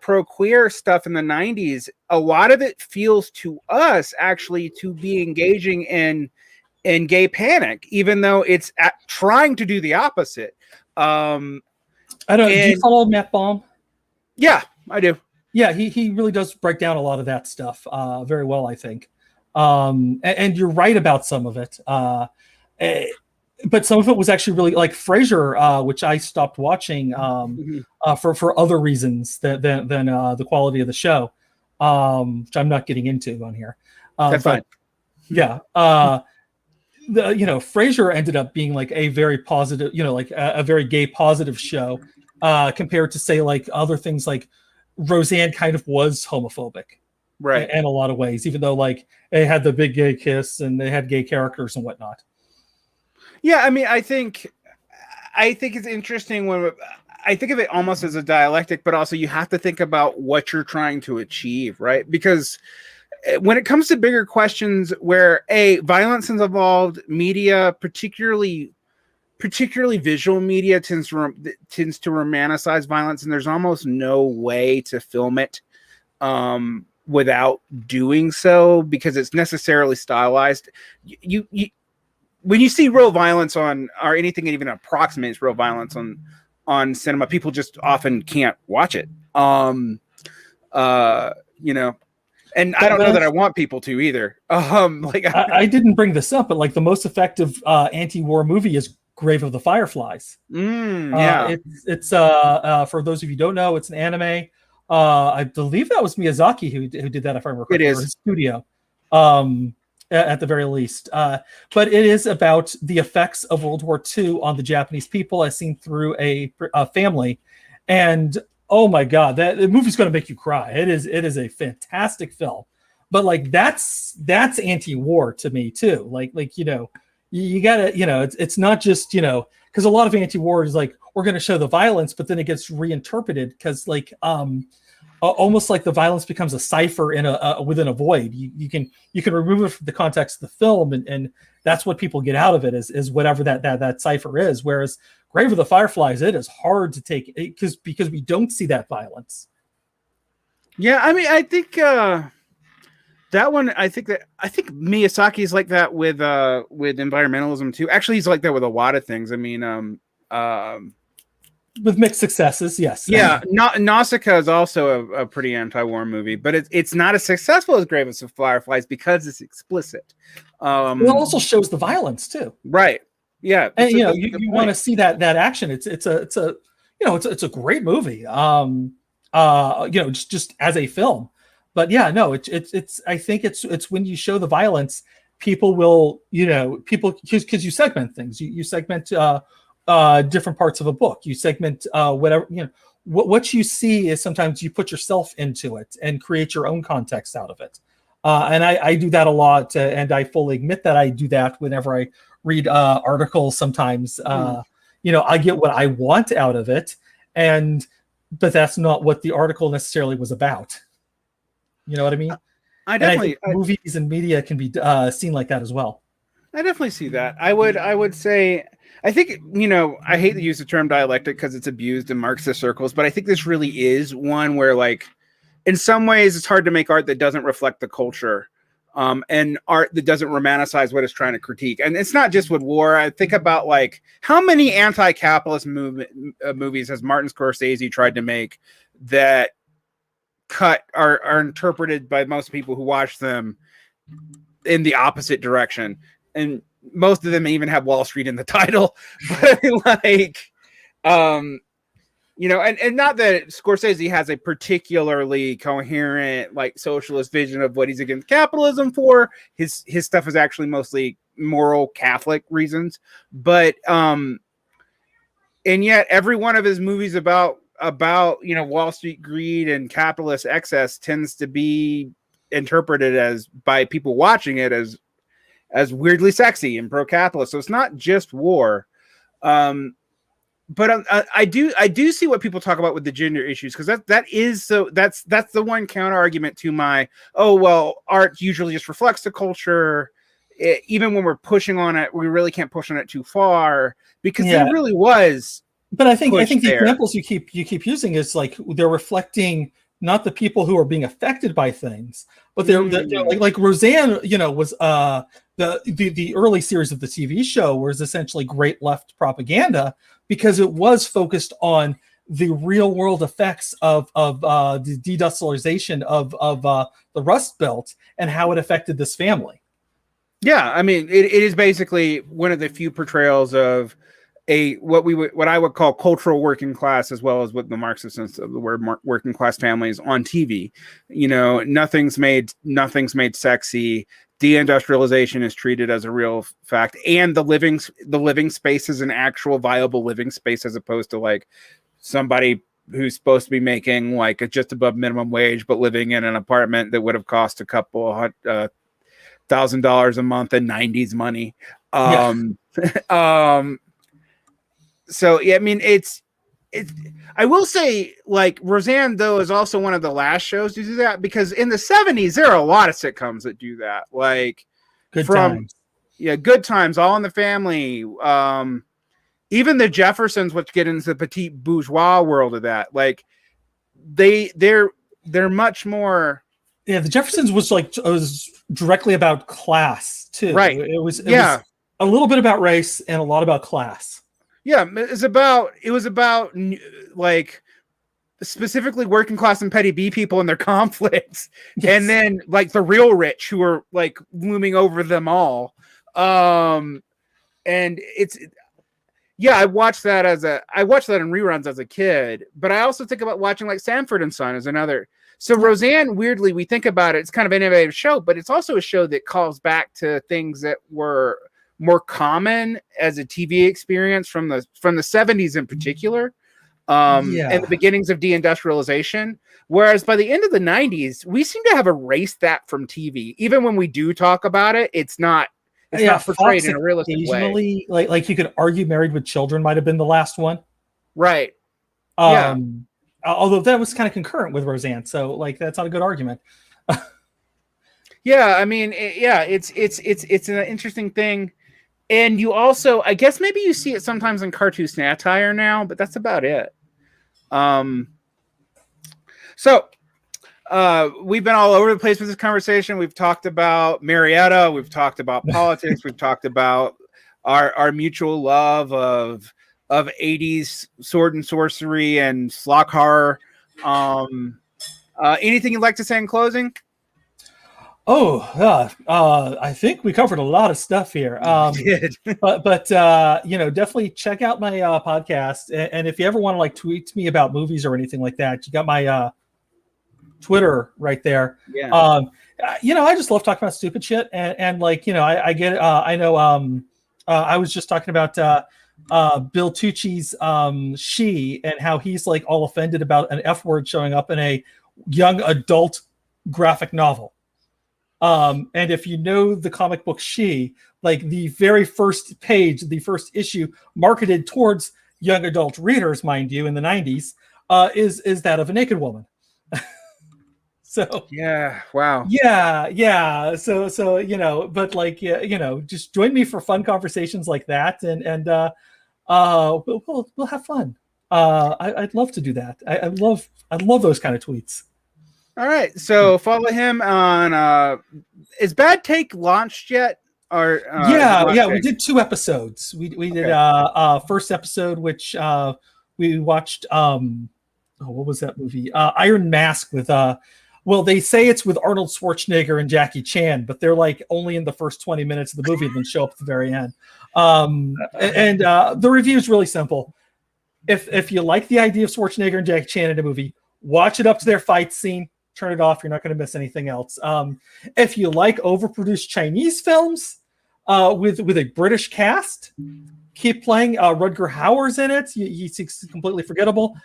Speaker 1: pro-queer stuff in the 90s. A lot of it feels to us actually to be engaging in gay panic, even though it's trying to do the opposite. I
Speaker 2: don't. Do you follow Matt Baum?
Speaker 1: Yeah, I do.
Speaker 2: Yeah, he really does break down a lot of that stuff very well, I think. And you're right about some of it. But some of it was actually really like Frasier, which I stopped watching for other reasons than the quality of the show, which I'm not getting into on here.
Speaker 1: That's fine.
Speaker 2: Yeah. Frasier ended up being like a very positive, like a very gay positive show compared to say like other things like Roseanne kind of was homophobic,
Speaker 1: right?
Speaker 2: In a lot of ways, even though like they had the big gay kiss and they had gay characters and whatnot.
Speaker 1: Yeah, I mean, I think it's interesting when I think of it almost as a dialectic, but also you have to think about what you're trying to achieve, right? Because when it comes to bigger questions where violence is involved, media, particularly visual media, tends to romanticize violence, and there's almost no way to film it without doing so because it's necessarily stylized. You when you see real violence or anything that even approximates real violence on cinema, people just often can't watch it. And I don't know that I want people to either.
Speaker 2: I didn't bring this up, but like the most effective anti-war movie is Grave of the Fireflies.
Speaker 1: Yeah,
Speaker 2: it's for those of you who don't know, it's an anime. I believe that was Miyazaki who did that, if I remember correctly. It is his studio, at the very least. But it is about the effects of World War II on the Japanese people, as seen through a family, and oh my God, the movie's going to make you cry. It is a fantastic film, but like that's anti-war to me too. Like you gotta, it's not just, because a lot of anti-war is like, we're going to show the violence, but then it gets reinterpreted because like almost like the violence becomes a cipher in within a void. You can remove it from the context of the film, and that's what people get out of it is whatever that cipher is. Whereas Grave of the Fireflies, it is hard to take because we don't see that violence.
Speaker 1: Yeah, I mean, I think the that one, I think Miyazaki is like that with environmentalism too. Actually, he's like that with a lot of things. I mean,
Speaker 2: with mixed successes, yes.
Speaker 1: Yeah, Nausicaa is also a pretty anti-war movie, but it's not as successful as Grave of Fireflies because it's explicit.
Speaker 2: It also shows the violence too,
Speaker 1: right? Yeah,
Speaker 2: and you want to see that action. It's a great movie. Just as a film, but yeah, no, it's I think it's when you show the violence, people will because you segment things, you segment different parts of a book, you segment whatever what you see is sometimes you put yourself into it and create your own context out of it. And I do that a lot, and I fully admit that I do that whenever I read articles. Sometimes, I get what I want out of it, but that's not what the article necessarily was about. You know what I mean? I think movies and media can be seen like that as well.
Speaker 1: I definitely see that. I would say, I think, I hate to use the term dialectic because it's abused in Marxist circles, but I think this really is one where, like, in some ways it's hard to make art that doesn't reflect the culture, and art that doesn't romanticize what it's trying to critique. And it's not just with war. I think about, like, how many anti-capitalist movies has Martin Scorsese tried to make that are interpreted by most people who watch them in the opposite direction. And most of them even have Wall Street in the title, but like, and not that Scorsese has a particularly coherent, like, socialist vision of what he's against capitalism for. His stuff is actually mostly moral Catholic reasons, but and yet every one of his movies about Wall Street greed and capitalist excess tends to be interpreted as, by people watching it, as weirdly sexy and pro-capitalist. So it's not just war. But I do see what people talk about with the gender issues, because that's the one counter argument to my, art usually just reflects the culture. Even when we're pushing on it, we really can't push on it too far, because it really was.
Speaker 2: But I think the examples you keep using is like they're reflecting not the people who are being affected by things, but they're like Roseanne, was the early series of the TV show was essentially great left propaganda, because it was focused on the real world effects of the deindustrialization of the Rust Belt and how it affected this family.
Speaker 1: Yeah, I mean, it is basically one of the few portrayals of what I would call cultural working class, as well as what the Marxist sense of the word working class families on TV. Nothing's made sexy. Deindustrialization is treated as a real fact, and the living space is an actual viable living space, as opposed to like somebody who's supposed to be making like just above minimum wage, but living in an apartment that would have cost a couple $1,000 a month in 90s money. So yeah, I mean, it's. I will say, like, Roseanne, though, is also one of the last shows to do that, because in the 70s there are a lot of sitcoms that do that, like
Speaker 2: Good Times.
Speaker 1: Yeah, Good Times, All in the Family, even the Jeffersons, which get into the petite bourgeois world of that. Like, they're much more.
Speaker 2: Yeah, the Jeffersons was directly about class too.
Speaker 1: Right.
Speaker 2: It was a little bit about race and a lot about class.
Speaker 1: Yeah, it was about like specifically working class and petty B people and their conflicts, and then like the real rich who are like looming over them all. And it's I watched that in reruns as a kid, but I also think about watching like Sanford and Son as another. So Roseanne, weirdly, we think about it, it's kind of an innovative show, but it's also a show that calls back to things that were more common as a TV experience from the 70s in particular, and the beginnings of deindustrialization. Whereas by the end of the 90s, we seem to have erased that from TV. Even when we do talk about it, it's not portrayed in a realistic way.
Speaker 2: Like you could argue Married with Children might have been the last one.
Speaker 1: Right.
Speaker 2: Although that was kind of concurrent with Roseanne, so like that's not a good argument.
Speaker 1: Yeah, I mean, it's an interesting thing. And you also, I guess maybe you see it sometimes in cartoon satire now, but that's about it. So we've been all over the place with this conversation. We've talked about Marietta. We've talked about politics. We've talked about our mutual love of 80s sword and sorcery and schlock horror. Anything you'd like to say in closing?
Speaker 2: I think we covered a lot of stuff here. but definitely check out my podcast. And if you ever want to like tweet me about movies or anything like that, you got my Twitter right there.
Speaker 1: Yeah.
Speaker 2: I just love talking about stupid shit. And like, I get it. I know. I was just talking about Bill Tucci's She, and how he's like all offended about an F word showing up in a young adult graphic novel. And if you know the comic book She, like the very first page, the first issue marketed towards young adult readers, mind you, in the 90s, is that of a naked woman. So
Speaker 1: yeah, wow.
Speaker 2: Yeah. So but like just join me for fun conversations like that, and we'll have fun. I'd love to do that. I love those kind of tweets.
Speaker 1: All right, so follow him on. Is Bad Take launched yet? Or
Speaker 2: we did 2 episodes. We did first episode, which we watched. What was that movie? Iron Mask with well, they say it's with Arnold Schwarzenegger and Jackie Chan, but they're like only in the first 20 minutes of the movie and then show up at the very end. And the review is really simple. If you like the idea of Schwarzenegger and Jackie Chan in a movie, watch it up to their fight scene, turn it off. You're not going to miss anything else. If you like overproduced Chinese films with a British cast, keep playing. Rutger Hauer's in it. He's completely forgettable.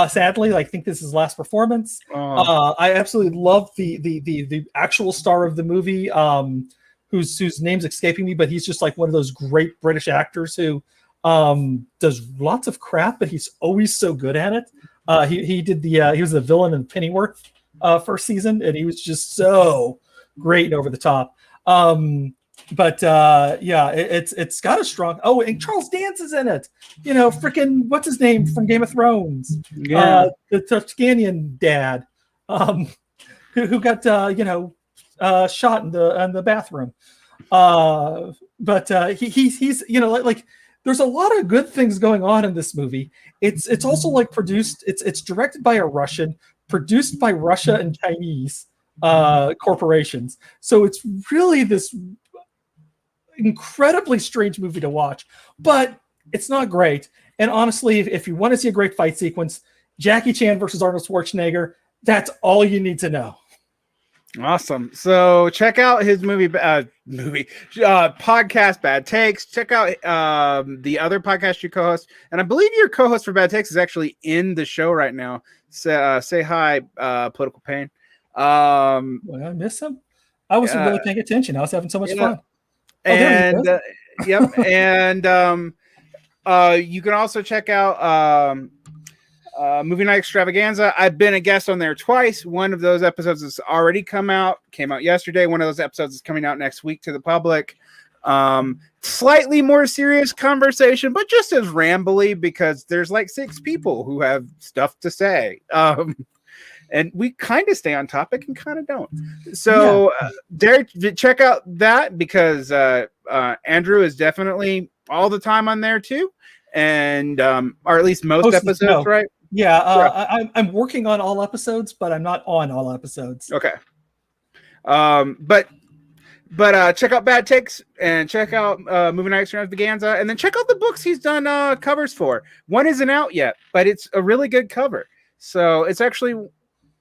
Speaker 2: Sadly, I think this is his last performance. I absolutely love the actual star of the movie, whose name's escaping me, but he's just like one of those great British actors who does lots of crap, but he's always so good at it. He was the villain in Pennyworth first season, and he was just so great and over the top. It's got a strong. Oh, and Charles Dance is in it. Freaking what's his name from Game of Thrones?
Speaker 1: Yeah,
Speaker 2: the Tuscanian dad, who got shot in the bathroom. He's like there's a lot of good things going on in this movie. It's also like produced. It's directed by a Russian, produced by Russia and Chinese corporations. So it's really this incredibly strange movie to watch, but it's not great. And honestly, if you want to see a great fight sequence, Jackie Chan versus Arnold Schwarzenegger, that's all you need to know.
Speaker 1: Awesome. So check out his podcast, Bad Takes. Check out the other podcast you co-host, and I believe your co-host for Bad Takes is actually in the show right now. Say hi, Political Pain.
Speaker 2: I miss him. I wasn't really paying attention. I was having so much fun.
Speaker 1: And yep, and you can also check out Movie Night Extravaganza. I've been a guest on there twice. One of those episodes has already came out yesterday. One of those episodes is coming out next week to the public. Slightly more serious conversation, but just as rambly because there's like 6 people who have stuff to say. And we kind of stay on topic and kind of don't. So, Derick, check out that because Andrew is definitely all the time on there too, and or at least most episodes, right?
Speaker 2: Yeah, I'm working on all episodes, but I'm not on all episodes.
Speaker 1: Okay. But check out Bad Takes and check out Movie Night Extravaganza, and then check out the books he's done covers for. One isn't out yet, but it's a really good cover. So it's actually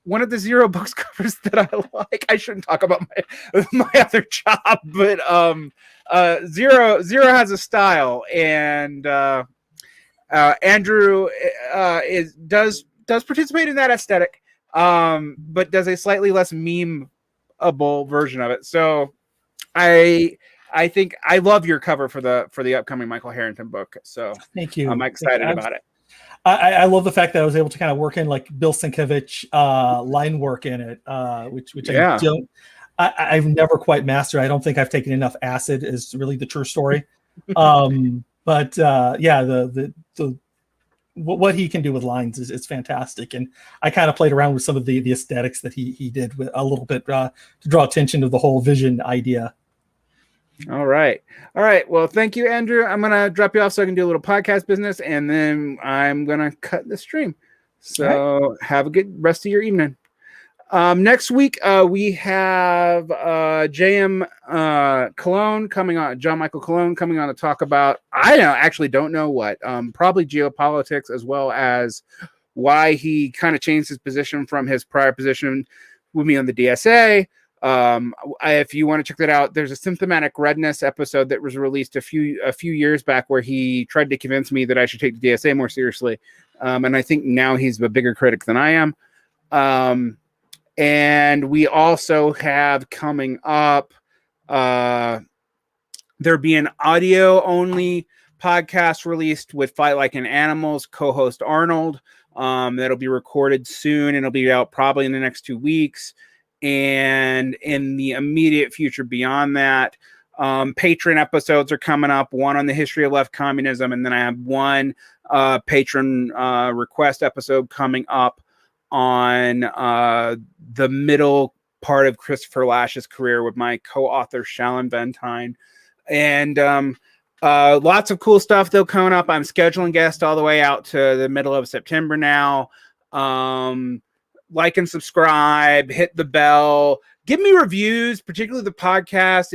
Speaker 1: one of the Zero books covers that I like. I shouldn't talk about my other job, but Zero has a style, and Andrew does participate in that aesthetic, but does a slightly less memeable version of it. So I think I love your cover for the upcoming Michael Harrington book. So
Speaker 2: thank you.
Speaker 1: I'm excited about it.
Speaker 2: I love the fact that I was able to kind of work in like Bill Sienkiewicz line work in it, which I've never quite mastered. I don't think I've taken enough acid is really the true story. The what he can do with lines is fantastic. And I kind of played around with some of the aesthetics that he did with a little bit to draw attention to the whole vision idea.
Speaker 1: All right. Well, thank you, Andrew. I'm going to drop you off so I can do a little podcast business, and then I'm going to cut the stream. So have a good rest of your evening. Next week, we have JM Cologne coming on, John Michael Cologne coming on to talk about, actually don't know what, probably geopolitics, as well as why he kind of changed his position from his prior position with me on the DSA. If you want to check that out, there's a symptomatic redness episode that was released a few years back where he tried to convince me that I should take the DSA more seriously. And I think now he's a bigger critic than I am. And we also have coming up, there'll be an audio only podcast released with Fight Like an Animals co-host Arnold. That'll be recorded soon, and it'll be out probably in the next 2 weeks. And in the immediate future beyond that, patron episodes are coming up, one on the history of left communism, and then I have one patron request episode coming up on the middle part of Christopher Lash's career with my co-author Shalyn Ventine. And lots of cool stuff though coming up. I'm scheduling guests all the way out to the middle of September now. Like and subscribe, hit the bell, give me reviews, particularly the podcast.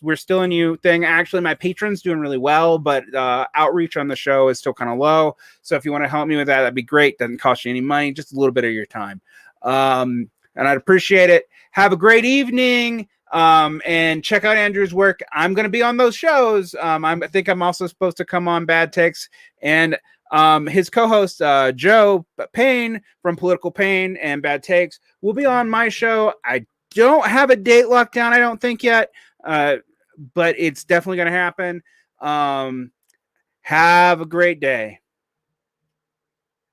Speaker 1: We're still a new thing. Actually, my patron's doing really well, but outreach on the show is still kind of low. So if you want to help me with that, that'd be great. Doesn't cost you any money, just a little bit of your time. And I'd appreciate it. Have a great evening. And check out Andrew's work. I'm going to be on those shows. I think I'm also supposed to come on Bad Takes, and his co-host Joe Payne from Political Pain and Bad Takes will be on my show. I don't have a date locked down, I don't think yet, but it's definitely going to happen. Have a great day.